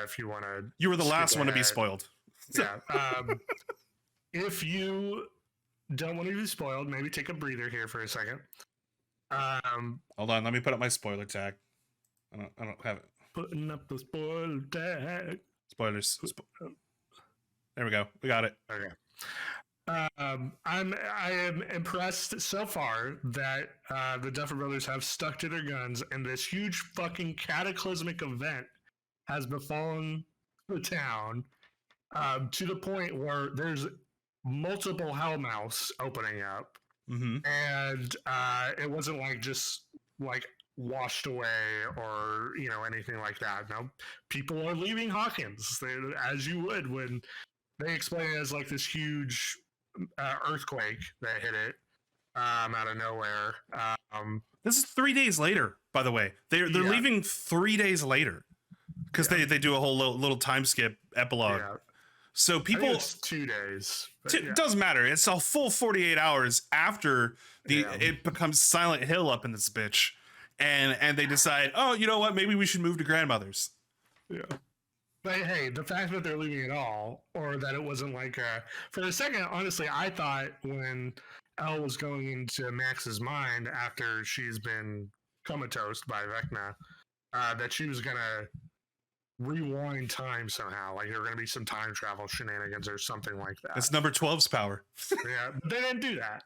If you want to, you were the last one to be spoiled. Yeah. If you don't want to be spoiled, maybe take a breather here for a second. Hold on, let me put up my spoiler tag. I don't have it. Putting up the spoiler tag. Spoilers. There we go. We got it. Okay. I am impressed so far that the Duffer Brothers have stuck to their guns, and this huge fucking cataclysmic event has befallen the town to the point where there's multiple hellmouths opening up, and it wasn't like just like washed away or anything like that. No, people are leaving Hawkins as you would when they explain it as like this huge earthquake that hit it out of nowhere. This is 3 days later, by the way. They're leaving 3 days later because they do a whole little time skip epilogue. Yeah. So people, I think it's 2 days. It doesn't matter. It's a full 48 hours after it becomes Silent Hill up in this bitch, and they decide, oh, you know what? Maybe we should move to grandmother's. Yeah. But hey, the fact that they're leaving it all, or that it wasn't like for a second, honestly, I thought when Elle was going into Max's mind after she's been comatose by Vecna, that she was gonna rewind time somehow. Like there were gonna be some time travel shenanigans or something like that. That's number 12's power. Yeah, but they didn't do that.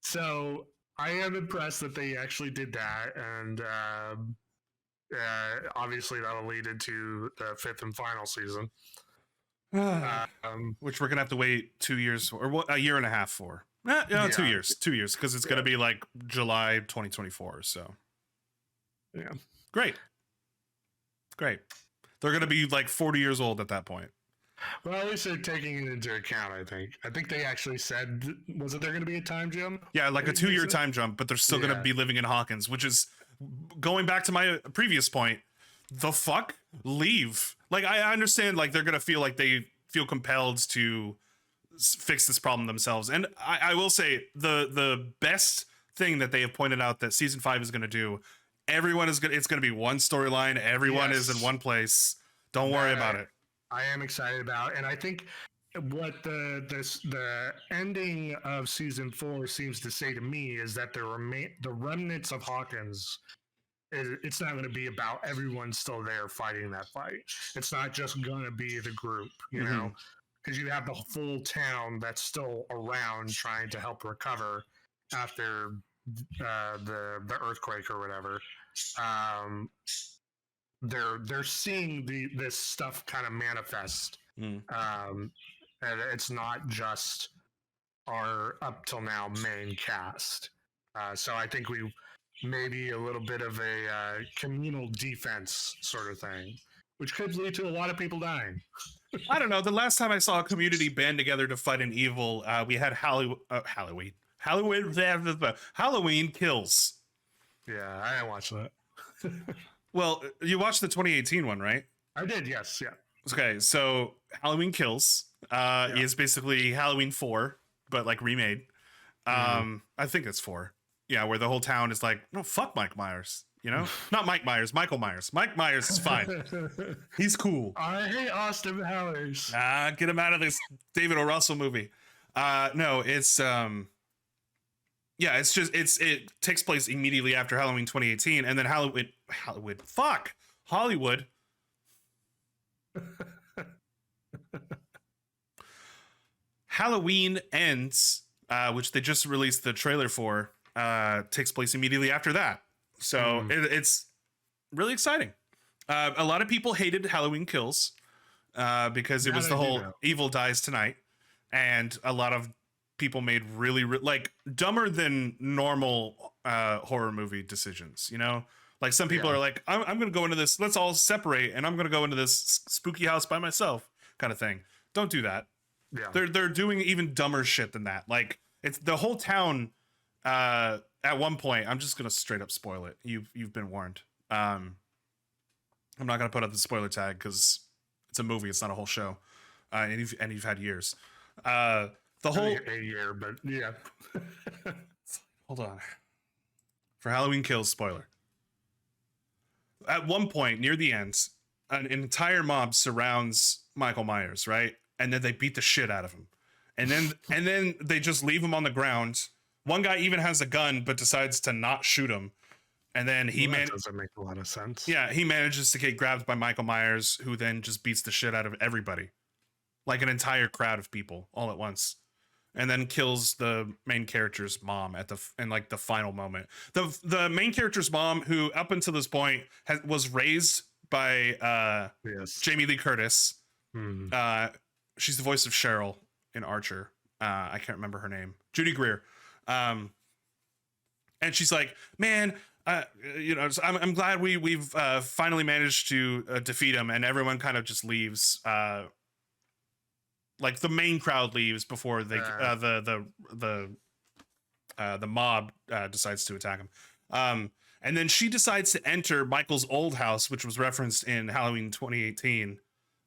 So I am impressed that they actually did that, and obviously that'll lead into the 5th and final season, which we're gonna have to wait 2 years or a year and a half for. 2 years, because it's gonna be like July 2024. So yeah, great. They're gonna be like 40 years old at that point. Well, at least they're taking it into account. I think they actually said, was it there going to be a time jump? Yeah, like a 2-year time jump, but they're still going to be living in Hawkins, which is going back to my previous point. The fuck? Leave. Like, I understand, like, they're going to feel like they feel compelled to fix this problem themselves. And I will say the best thing that they have pointed out that season 5 is going to do, everyone is going to, it's going to be one storyline. Everyone is in one place. Don't worry about it. I am excited about, and I think what the ending of season 4 seems to say to me is that the remnants of Hawkins, it's not going to be about everyone still there fighting that fight. It's not just going to be the group, you know, because you have the full town that's still around trying to help recover after the earthquake or whatever. They're seeing this stuff kind of manifest, and it's not just our up till now main cast. So I think we maybe a little bit of a communal defense sort of thing, which could lead to a lot of people dying. I don't know. The last time I saw a community band together to fight an evil, we had Halloween Kills. Yeah, I didn't watch that. Well, you watched the 2018 one, right? I did, yes, yeah. Okay, so Halloween Kills is basically Halloween 4, but like remade. I think it's 4. Yeah, where the whole town is like, no, fuck Mike Myers. You know, not Mike Myers, Michael Myers. Mike Myers is fine. He's cool. I hate Austin Powers. Get him out of this David O. Russell movie. No, it's it's just it takes place immediately after Halloween 2018, and then Hollywood. Halloween Ends, which they just released the trailer for, takes place immediately after that. So it's really exciting. A lot of people hated Halloween Kills because it was the whole evil dies tonight, and a lot of people made really like dumber than normal horror movie decisions. You know, like some people are like, I'm going to go into this. Let's all separate, and I'm going to go into this spooky house by myself, kind of thing. Don't do that. Yeah, they're doing even dumber shit than that. Like it's the whole town. At one point, I'm just gonna straight up spoil it. You've been warned. I'm not gonna put up the spoiler tag because it's a movie. It's not a whole show, and you've had years. The whole a year, but yeah. Hold on. For Halloween Kills, spoiler. At one point near the end, an entire mob surrounds Michael Myers, right? And then they beat the shit out of him, and then they just leave him on the ground One guy even has a gun, but decides to not shoot him. And then that doesn't make a lot of sense. Yeah, he manages to get grabbed by Michael Myers, who then just beats the shit out of everybody, like an entire crowd of people all at once, and then kills the main character's mom in the final moment. The main character's mom, who up until this point was raised by Jamie Lee Curtis. She's the voice of Cheryl in Archer. I can't remember her name. Judy Greer. And she's like, man, I'm glad we've finally managed to defeat him, and everyone kind of just leaves. Like the main crowd leaves before they the mob decides to attack him. And then she decides to enter Michael's old house, which was referenced in Halloween 2018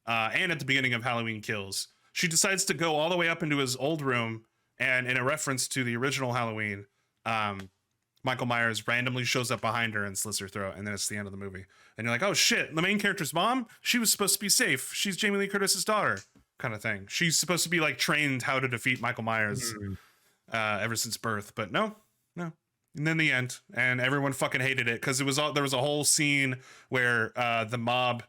and at the beginning of Halloween Kills. She decides to go all the way up into his old room, and in a reference to the original Halloween, Michael Myers randomly shows up behind her and slits her throat, and then it's the end of the movie. And you're like, oh shit, the main character's mom? She was supposed to be safe. She's Jamie Lee Curtis's daughter, kind of thing. She's supposed to be like trained how to defeat Michael Myers ever since birth, but no. And then the end, and everyone fucking hated it because there was a whole scene where the mob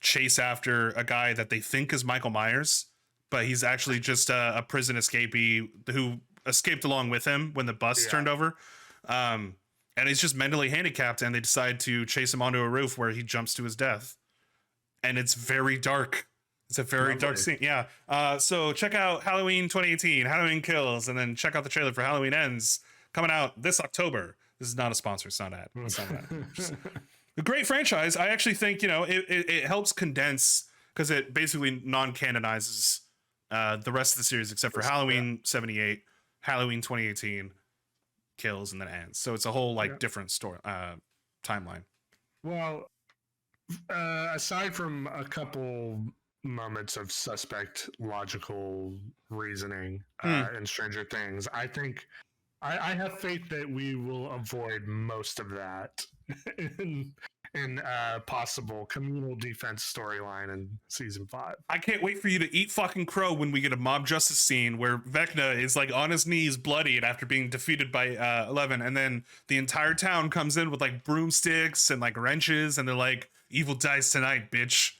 chase after a guy that they think is Michael Myers, but he's actually just a prison escapee who escaped along with him when the bus turned over. And he's just mentally handicapped, and they decide to chase him onto a roof where he jumps to his death. And it's very dark. It's a very dark scene. Yeah. So check out Halloween 2018, Halloween Kills, and then check out the trailer for Halloween Ends, coming out this October. This is not a sponsor. It's not an ad. It's not an ad. A great franchise. I actually think, it helps condense, because it basically non-canonizes the rest of the series except for Halloween 78, Halloween 2018, Kills, and then Ends. So it's a whole different story timeline. Well, aside from a couple moments of suspect logical reasoning in Stranger Things, I think I have faith that we will avoid most of that in possible communal defense storyline in season 5. I can't wait for you to eat fucking crow when we get a mob justice scene where Vecna is like on his knees bloodied after being defeated by Eleven, and then the entire town comes in with like broomsticks and like wrenches, and they're like, evil dies tonight, bitch.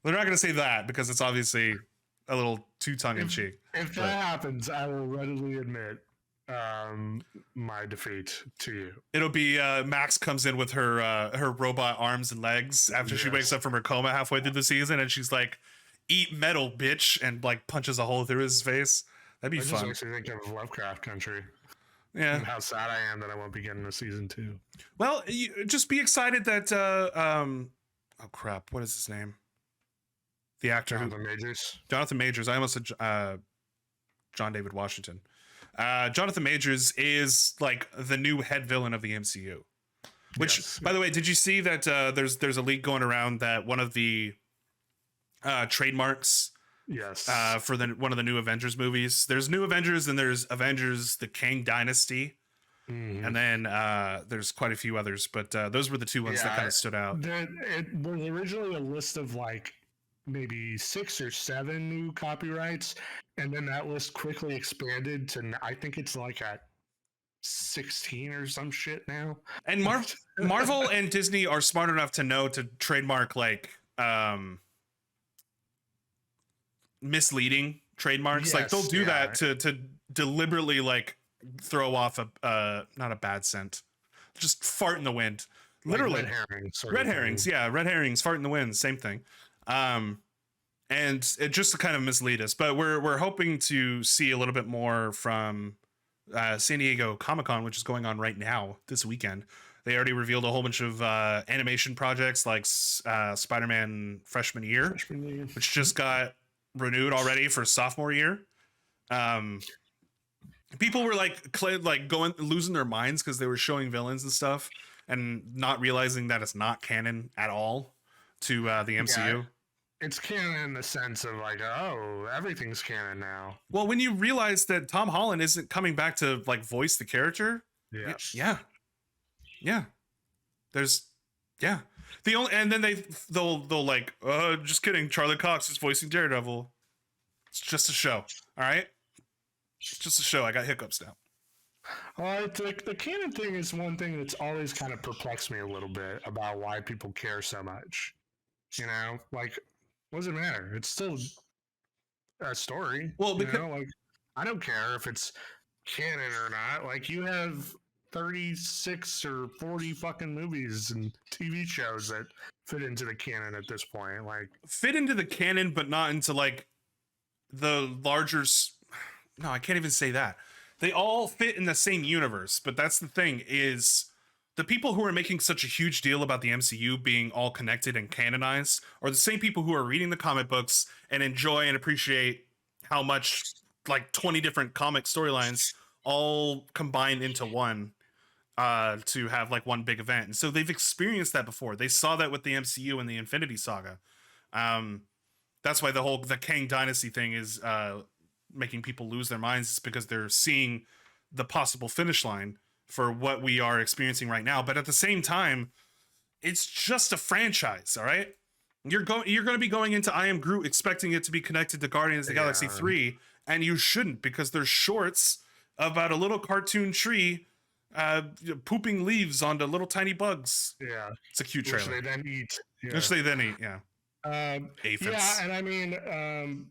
They're not gonna say that because it's obviously a little too tongue-in-cheek. If that happens, I will readily admit my defeat to you. It'll be Max comes in with her robot arms and legs after she wakes up from her coma halfway through the season, and she's like, eat metal, bitch, and like punches a hole through his face. That'd be fun. I just makes me think of Lovecraft Country. Yeah. And how sad I am that I won't be getting a season 2. Well, just be excited that oh crap, what is his name? The actor Jonathan Majors. I almost said John David Washington. Jonathan Majors is like the new head villain of the MCU. Which, by the way, did you see that there's a leak going around that one of the trademarks for one of the new Avengers movies? There's New Avengers, and there's Avengers: The Kang Dynasty, and then there's quite a few others, but those were the two ones that kind of stood out. It was originally a list of like maybe 6 or 7 new copyrights, and then that list quickly expanded to, I think it's like at 16 or some shit now. And Marvel and Disney are smart enough to know to trademark like misleading trademarks. Like they'll do that to deliberately like throw off a not a bad scent, just fart in the wind. Literally like red herrings. Yeah, red herrings, fart in the wind, same thing. And it just to kind of mislead us, but we're hoping to see a little bit more from San Diego Comic-Con, which is going on right now this weekend. They already revealed a whole bunch of animation projects like Spider-Man Freshman Year, which just got renewed already for sophomore year. People were like going losing their minds because they were showing villains and stuff and not realizing that it's not canon at all to the MCU. Yeah, it's canon in the sense of like, oh, everything's canon now. Well, when you realize that Tom Holland isn't coming back to like voice the character, there's the only, and then they'll like, just kidding, Charlie Cox is voicing Daredevil. It's just a show, all right? It's just a show. I got hiccups now. Well, the canon thing is one thing that's always kind of perplexed me a little bit about why people care so much. You know, like, what does it matter? It's still a story. Well, You because know, like, I don't care if it's canon or not. Like, you have 36 or 40 fucking movies and TV shows that fit into the canon at this point. Like, fit into the canon, but not into like the larger. No, I can't even say that. They all fit in the same universe, but that's the thing is the people who are making such a huge deal about the MCU being all connected and canonized are the same people who are reading the comic books and enjoy and appreciate how much like 20 different comic storylines all combined into one to have like one big event. And so they've experienced that before. They saw that with the MCU and the Infinity Saga. Um, that's why the Kang Dynasty thing is making people lose their minds, is because they're seeing the possible finish line for what we are experiencing right now. But at the same time, it's just a franchise, all right? You're going to be going into I Am Groot expecting it to be connected to Guardians of the Galaxy 3, and you shouldn't, because there's shorts about a little cartoon tree pooping leaves onto little tiny bugs. yeah, It's a cute trailer. which they then eat. Yeah. Which they then eat, yeah. Aphids. Yeah, and I mean,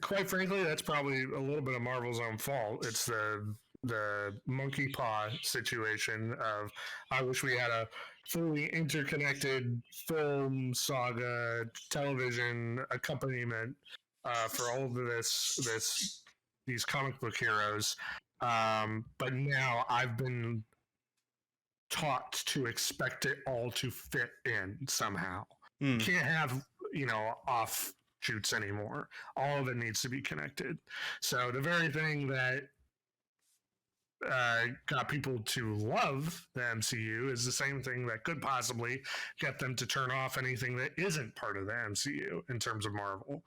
quite frankly, that's probably a little bit of Marvel's own fault. It's the monkey paw situation of I wish we had a fully interconnected film saga television accompaniment for all of these comic book heroes. But now I've been taught to expect it all to fit in somehow. Can't have, offshoots anymore. All of it needs to be connected. So the very thing that got people to love the MCU is the same thing that could possibly get them to turn off anything that isn't part of the MCU in terms of Marvel,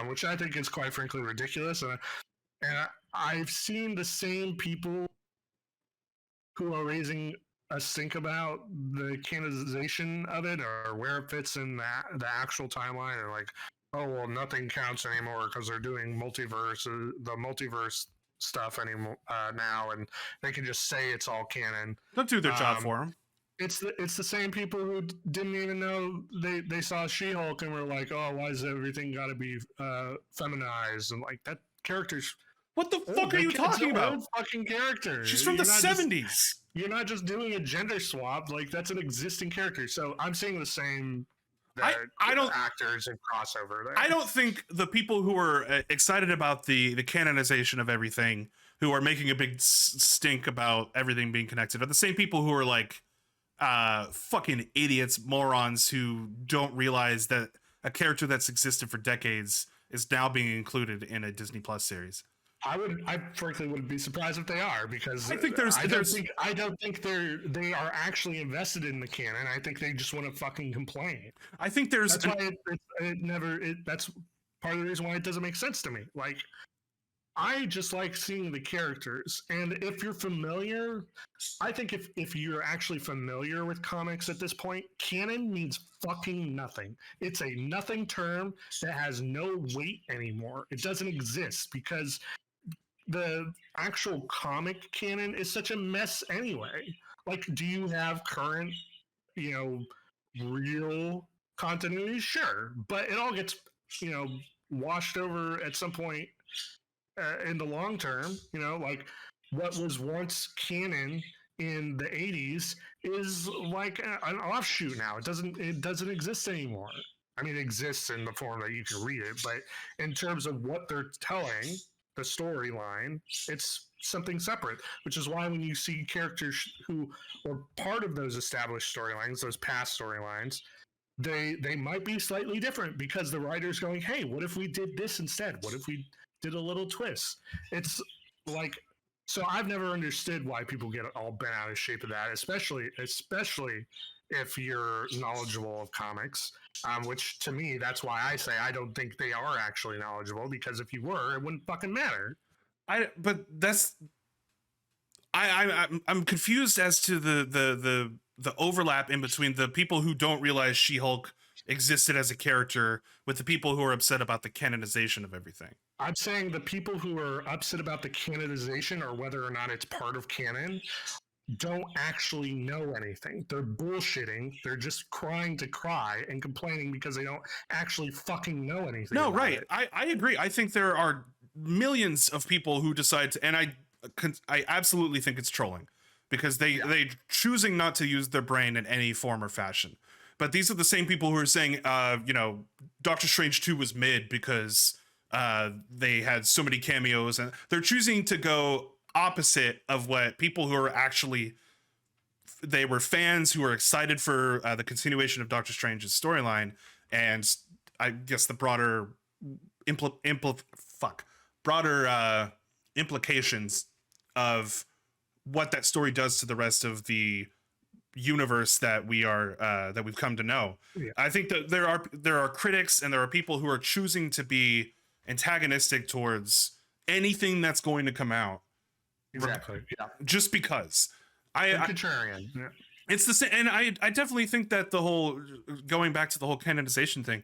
which I think is quite frankly ridiculous. And I've seen the same people who are raising a stink about the canonization of it or where it fits in the actual timeline, and like, oh well, nothing counts anymore because they're doing the multiverse stuff anymore now, and they can just say it's all canon. They'll do their job for them. It's the same people who didn't even know they saw She-Hulk and were like, oh, why does everything got to be feminized, and like that character's. What the fuck are you talking about? Fucking character. She's from the 70s. You're not just doing a gender swap. Like, that's an existing character. So I'm seeing the same. I don't actors and crossover there. I don't think the people who are excited about the canonization of everything, who are making a big stink about everything being connected, are the same people who are like fucking idiots, morons who don't realize that a character that's existed for decades is now being included in a Disney Plus series. I frankly wouldn't be surprised if they are, because I think I don't think they are actually invested in the canon. I think they just want to fucking complain. I think there's that's why that's part of the reason why it doesn't make sense to me. Like, I just like seeing the characters, and if you're familiar, I think if you're actually familiar with comics at this point, canon means fucking nothing. It's a nothing term that has no weight anymore. It doesn't exist because the actual comic canon is such a mess anyway. Like, do you have current, real continuity? Sure, but it all gets, washed over at some point in the long term. Like what was once canon in the 80s is like an offshoot now. It doesn't exist anymore. I mean, it exists in the form that you can read it, but in terms of what they're telling, the storyline, it's something separate, which is why when you see characters who are part of those established storylines, those past storylines, they might be slightly different because the writer's going, hey, what if we did this instead? What if we did a little twist? It's like, so I've never understood why people get all bent out of shape of that, especially if you're knowledgeable of comics, which to me, that's why I say I don't think they are actually knowledgeable, because if you were, it wouldn't fucking matter. I'm confused as to the overlap in between the people who don't realize She-Hulk existed as a character with the people who are upset about the canonization of everything. I'm saying the people who are upset about the canonization or whether or not it's part of canon don't actually know anything. They're bullshitting. They're just crying to cry and complaining because they don't actually fucking know anything. No, about right. it. I agree. I think there are millions of people who decide to, and I absolutely think it's trolling because they choosing not to use their brain in any form or fashion. But these are the same people who are saying, Doctor Strange 2 was mid because they had so many cameos, and they're choosing to go opposite of what people who are actually, they were fans who were excited for the continuation of Doctor Strange's storyline, and I guess the broader implications of what that story does to the rest of the universe that we've come to know. Yeah. I think that there are critics and there are people who are choosing to be antagonistic towards anything that's going to come out. Exactly. Yeah. Just because. Contrarian. Yeah. It's the same, and I definitely think that the whole, going back to the whole canonization thing,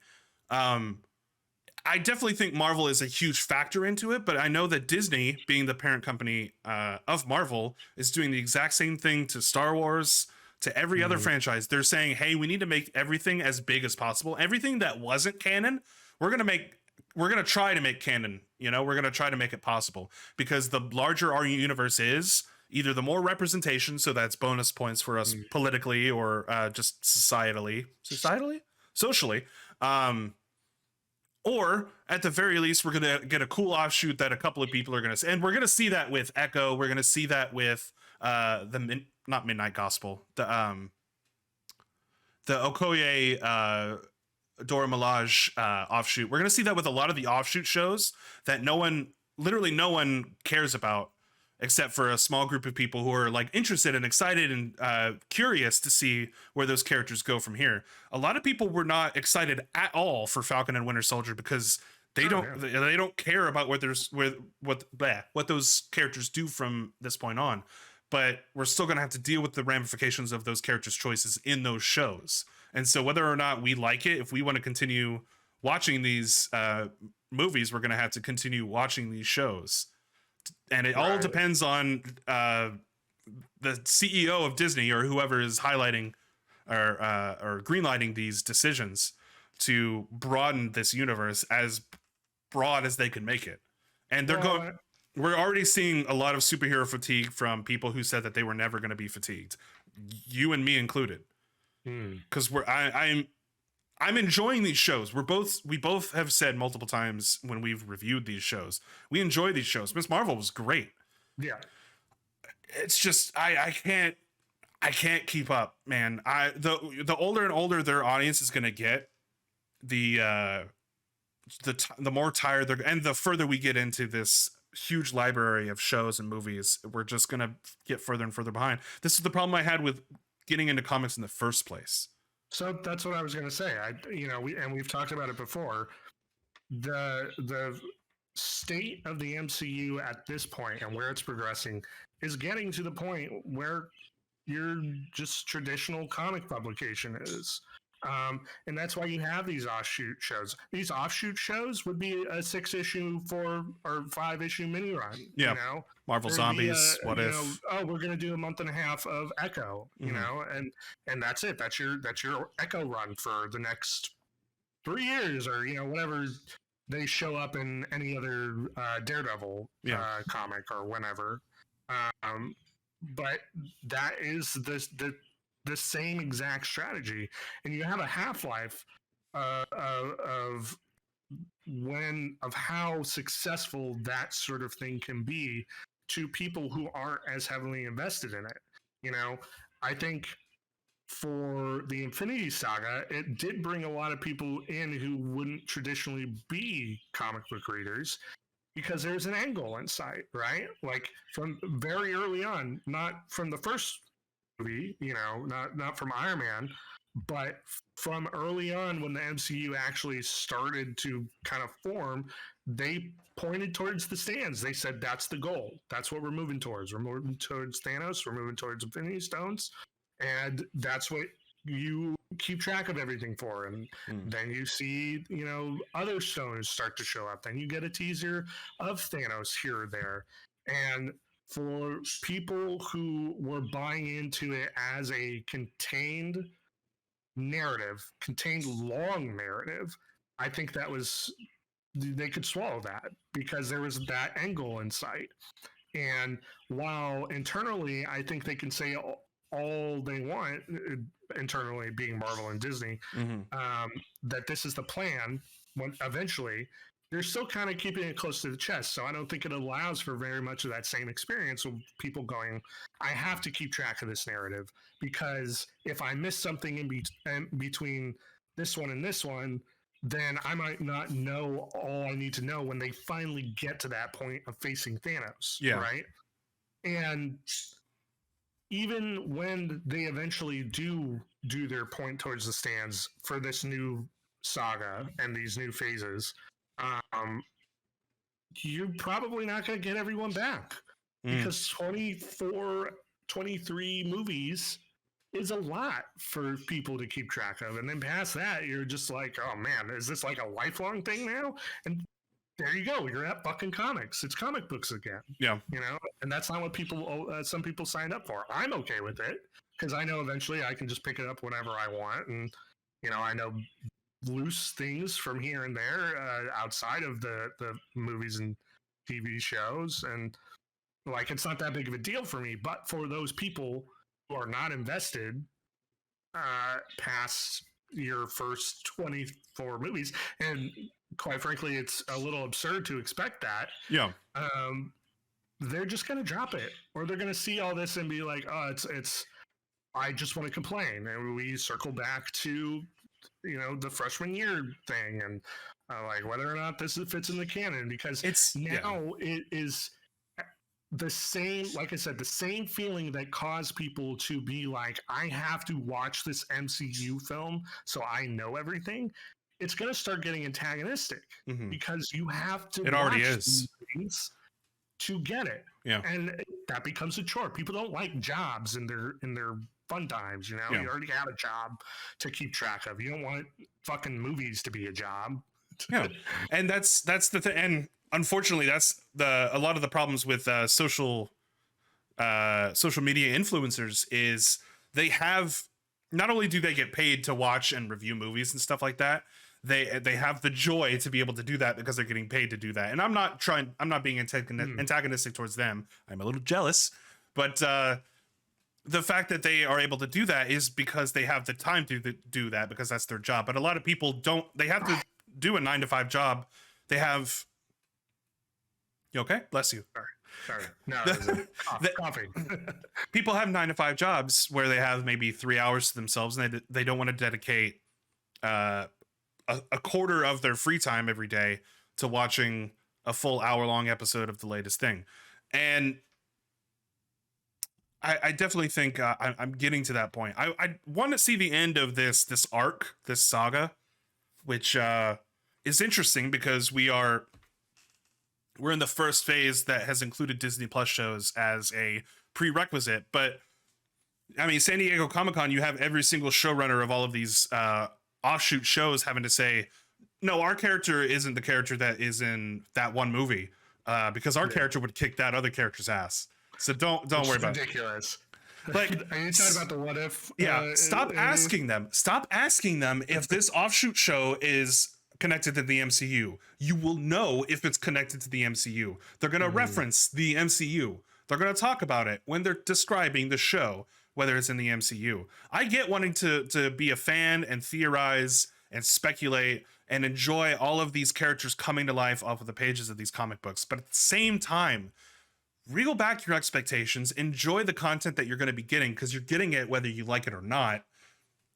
I definitely think Marvel is a huge factor into it, but I know that Disney, being the parent company of Marvel, is doing the exact same thing to Star Wars, to every other franchise. They're saying, hey, we need to make everything as big as possible. Everything that wasn't canon, we're going to try to make canon, we're going to try to make it possible, because the larger our universe is, either the more representation, so that's bonus points for us politically or just socially, or at the very least, we're going to get a cool offshoot that a couple of people are going to see. And we're going to see that with Echo. We're going to see that with not Midnight Gospel, the Okoye Dora Milaje offshoot. We're going to see that with a lot of the offshoot shows that literally no one cares about, except for a small group of people who are like interested and excited and curious to see where those characters go from here. A lot of people were not excited at all for Falcon and Winter Soldier because they don't care about what those characters do from this point on. But we're still going to have to deal with the ramifications of those characters' choices in those shows. And so whether or not we like it, if we want to continue watching these movies, we're going to have to continue watching these shows. And it all depends on the CEO of Disney or whoever is highlighting or greenlighting these decisions to broaden this universe as broad as they can make it. And we're already seeing a lot of superhero fatigue from people who said that they were never going to be fatigued, you and me included. Because I'm enjoying these shows. We both have said multiple times when we've reviewed these shows, we enjoy these shows. Miss Marvel was great. Yeah. It's just I can't keep up, man. The older and older their audience is gonna get, the more tired they're, and the further we get into this huge library of shows and movies, we're just gonna get further and further behind. This is the problem I had with getting into comics in the first place. So that's what I was going to say. We've talked about it before. The state of the MCU at this point and where it's progressing is getting to the point where your just traditional comic publication is. And that's why you have these offshoot shows. These offshoot shows would be a 6-issue, 4 or 5-issue mini run. Yeah. Marvel Zombies. What if? We're going to do a month and a half of Echo. And that's it. That's your Echo run for the next 3 years, or whatever they show up in any other Daredevil comic or whenever. But that is the same exact strategy, and you have a half-life of how successful that sort of thing can be to people who aren't as heavily invested in it. I think for the Infinity Saga, it did bring a lot of people in who wouldn't traditionally be comic book readers, because there's an angle in sight, right? Like from very early on, not from the first movie, not from Iron Man, but from early on when the MCU actually started to kind of form, they pointed towards the stands. They said, that's the goal. That's what we're moving towards. We're moving towards Thanos. We're moving towards Infinity Stones. And that's what you keep track of everything for. And then you see, other stones start to show up. Then you get a teaser of Thanos here or there. And for people who were buying into it as a contained long narrative, I think they could swallow that because there was that angle in sight. And while internally, I think they can say all they want, internally being Marvel and Disney, that this is the plan. When eventually, they're still kind of keeping it close to the chest. So I don't think it allows for very much of that same experience of people going, I have to keep track of this narrative because if I miss something in between this one and this one, then I might not know all I need to know when they finally get to that point of facing Thanos. Yeah. Right. And even when they eventually do their point towards the stands for this new saga and these new phases, you're probably not going to get everyone back because 23 movies is a lot for people to keep track of. And then past that, you're just like, oh man, is this like a lifelong thing now? And there you go. You're at fucking comics. It's comic books again. Yeah. And that's not what some people signed up for. I'm okay with it because I know eventually I can just pick it up whenever I want. And, I know loose things from here and there outside of the movies and TV shows. And like, it's not that big of a deal for me, but for those people who are not invested past your first 24 movies, and quite frankly, it's a little absurd to expect that. Yeah. They're just going to drop it, or they're going to see all this and be like, oh, it's, I just want to complain. And we circle back to, the freshman year thing and like whether or not this fits in the canon, because it is the same, like I said, the same feeling that caused people to be like, I have to watch this MCU film so I know everything. It's going to start getting antagonistic because you have to. It already is. Things to get it. Yeah. And that becomes a chore. People don't like jobs in their fun times, You already have a job to keep track of. You don't want fucking movies to be a job. Yeah. And that's the thing. And unfortunately, that's a lot of the problems with social media influencers is they have, not only do they get paid to watch and review movies and stuff like that, they have the joy to be able to do that because they're getting paid to do that. And I'm not being antagonistic towards them. I'm a little jealous, but the fact that they are able to do that is because they have the time to do that because that's their job. But a lot of people don't. They have to do a 9-to-5 job. They have. You okay? Bless you. Sorry. No, coffee. People have 9-to-5 jobs where they have maybe 3 hours to themselves, and they don't want to dedicate a quarter of their free time every day to watching a full hour-long episode of the latest thing. And I definitely think I'm getting to that point. I want to see the end of this arc, this saga, which is interesting because we're in the first phase that has included Disney Plus shows as a prerequisite. But I mean, San Diego Comic-Con, you have every single showrunner of all of these offshoot shows having to say, no, our character isn't the character that is in that one movie because our character would kick that other character's ass. So don't worry about it. Ridiculous. Like, are you talking about the what if? Yeah. Stop asking them if this offshoot show is connected to the MCU. You will know if it's connected to the MCU. They're going to reference the MCU. They're going to talk about it when they're describing the show, whether it's in the MCU. I get wanting to be a fan and theorize and speculate and enjoy all of these characters coming to life off of the pages of these comic books. But at the same time, reel back your expectations, enjoy the content that you're going to be getting because you're getting it whether you like it or not.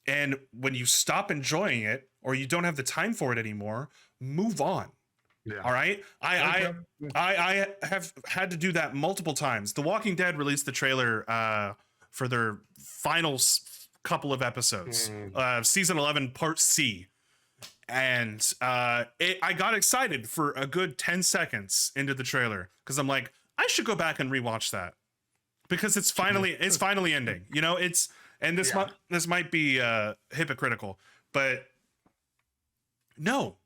And when you stop enjoying it or you don't have the time for it anymore, move on. Yeah. All right. I have had to do that multiple times. The Walking Dead released the trailer for their final couple of episodes, season 11, part C. And I got excited for a good 10 seconds into the trailer because I'm like, I should go back and rewatch that because it's finally ending. You know, it's And this might be hypocritical, but no,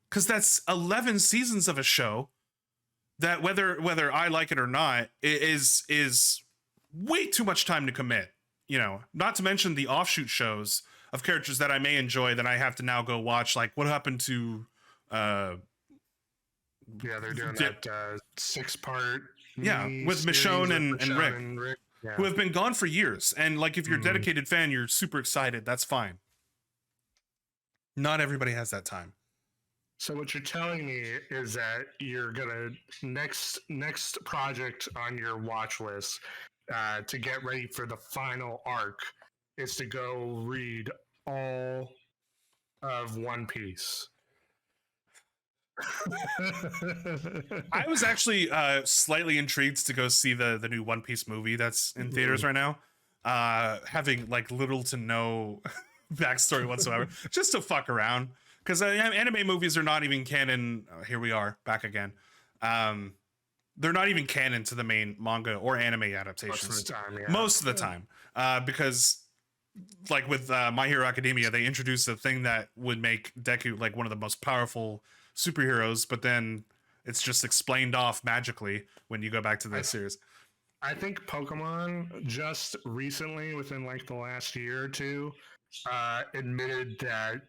because that's 11 seasons of a show that whether I like it or not is way too much time to commit. You know, not to mention the offshoot shows of characters that I may enjoy that I have to now go watch. Like what happened to yeah, they're doing that 6-part with Michonne and Rick. Yeah. Who have been gone for years. And like if you're a dedicated fan, you're super excited, that's fine. Not everybody has that time. So what you're telling me is that you're gonna next project on your watch list to get ready for the final arc is to go read all of One Piece. I was actually slightly intrigued to go see the new One Piece movie that's in theaters right now, having like little to no backstory whatsoever, just to fuck around, because anime movies are not even canon. Here we are back again. They're not even canon to the main manga or anime adaptations most of the time, because like with My Hero Academia, they introduced a thing that would make Deku like one of the most powerful superheroes, but then it's just explained off magically when you go back to the series. I think Pokemon just recently, within like the last year or two, admitted that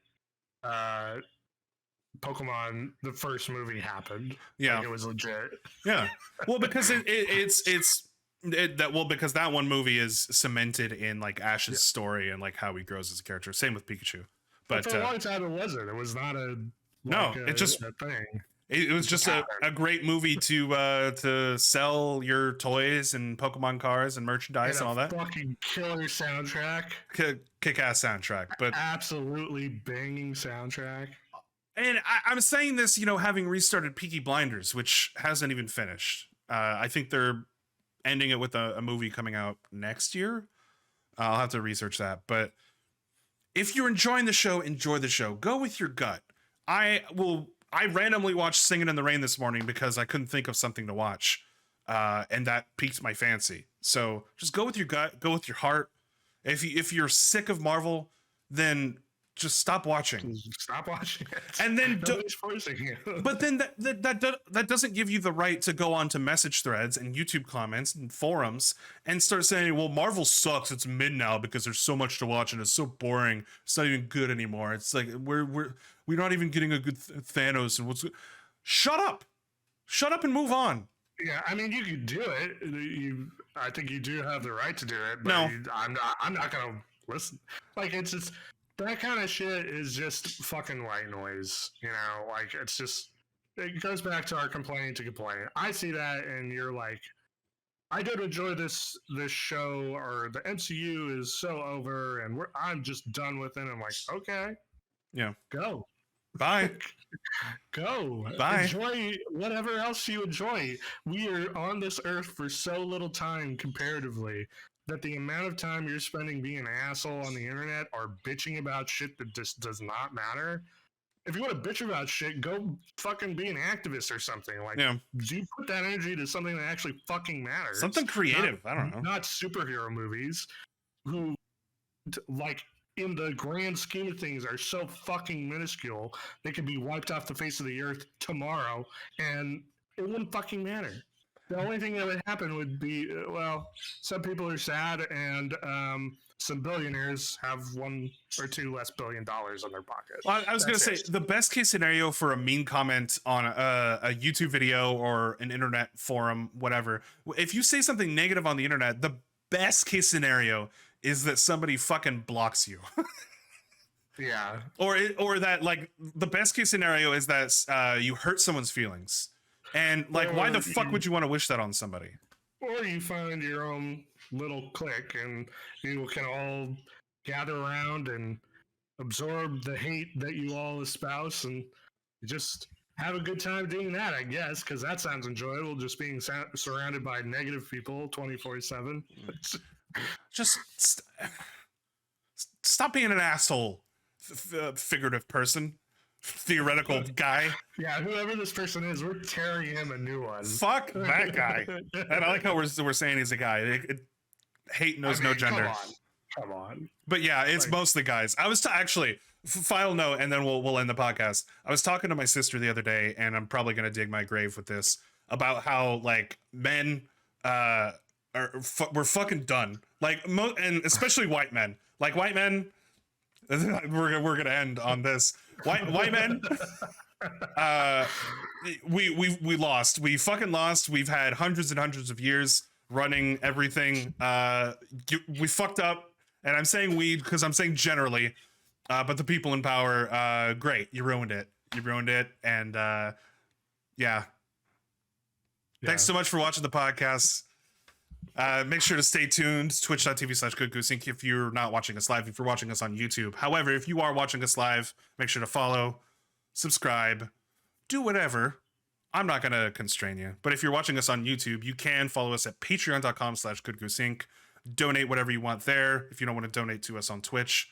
Pokemon, the first movie, happened. Yeah, like, it was legit. Yeah, well, because because that one movie is cemented in like Ash's story and like how he grows as a character. Same with Pikachu, but for a long time it wasn't. It was not a it just a thing. It was just a great movie to sell your toys and Pokemon cards and merchandise and all that. Fucking killer soundtrack. Kick-ass soundtrack, but absolutely banging soundtrack. And I'm saying this, you know, having restarted Peaky Blinders, which hasn't even finished. I think they're ending it with a movie coming out next year. I'll have to research that. But if you're enjoying the show, enjoy the show. Go with your gut. I randomly watched Singing in the Rain this morning because I couldn't think of something to watch. And that piqued my fancy. So just go with your gut, go with your heart. If you're sick of Marvel, then just stop watching. Stop watching it. And then nobody's forcing you. But then that doesn't give you the right to go on to message threads and YouTube comments and forums and start saying, well, Marvel sucks, it's mid now because there's so much to watch and it's so boring, it's not even good anymore. It's like we're not even getting a good Thanos and what's shut up and move on. Yeah, I mean, you could do it. I think you do have the right to do it, but no, I'm not gonna listen. Like, it's just that kind of shit is just fucking white noise, you know? Like, it's just, it goes back to our complaining to complain. I see that, and you're like, I don't enjoy this show, or the MCU is so over, and I'm just done with it. I'm like, okay, yeah, go, bye, go, bye, enjoy whatever else you enjoy. We are on this earth for so little time comparatively, that the amount of time you're spending being an asshole on the internet or bitching about shit that just does not matter. If you want to bitch about shit, go fucking be an activist or something. Like, do you put that energy to something that actually fucking matters? Something creative. I don't know. Not superhero movies, who, like, in the grand scheme of things, are so fucking minuscule. They could be wiped off the face of the earth tomorrow, and it wouldn't fucking matter. The only thing that would happen would be, well, some people are sad, and some billionaires have $1 or $2 less billion on their pocket. Well, I was going to say, the best case scenario for a mean comment on a YouTube video or an internet forum, whatever, if you say something negative on the internet, the best case scenario is that somebody fucking blocks you. Yeah. Or that, like, the best case scenario is that you hurt someone's feelings. And, like, why the fuck would you want to wish that on somebody? Or you find your own little clique and you can all gather around and absorb the hate that you all espouse and just have a good time doing that, I guess, because that sounds enjoyable, just being surrounded by negative people 24/7. Just stop being an asshole, figurative person. Theoretical guy. Yeah, whoever this person is, we're tearing him a new one. Fuck that guy. And I like how we're saying he's a guy. Hate knows no gender. Come on. But yeah, it's Like- mostly guys. I was actually final note, and then we'll end the podcast. I was talking to my sister the other day, and I'm probably gonna dig my grave with this about how like men we're fucking done. Like and especially white men. Like white men. We're gonna end on this. White men. We lost. We fucking lost. We've had hundreds and hundreds of years running everything. We fucked up. And I'm saying we because I'm saying generally, but the people in power, great, you ruined it. You ruined it, and yeah. Thanks so much for watching the podcast. Make sure to stay tuned. Twitch.tv/GoodGooseInc if you're not watching us live. If you're watching us on YouTube, however, if you are watching us live, make sure to follow, subscribe, do whatever. I'm not gonna constrain you, but if you're watching us on YouTube, you can follow us at patreon.com/GoodGooseInc. Donate whatever you want there. If you don't want to donate to us on Twitch,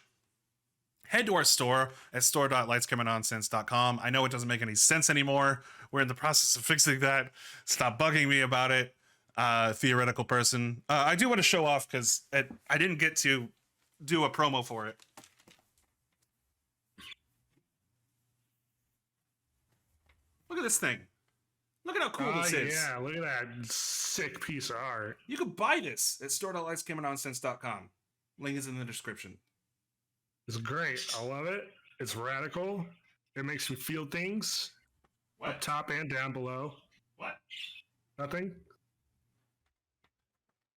head to our store at store.lightscameranonsense.com. I know it doesn't make any sense anymore. We're in the process of fixing that. Stop bugging me about it, theoretical person. I do want to show off because I didn't get to do a promo for it. Look at this thing. Look at how cool this is. Yeah, look at that sick piece of art. You can buy this at store.lightscameranonsense.com. Link is in the description. It's great. I love it. It's radical. It makes me feel things. Up top and down below. What? Nothing.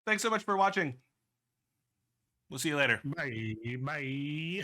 Thanks so much for watching. We'll see you later. Bye. Bye.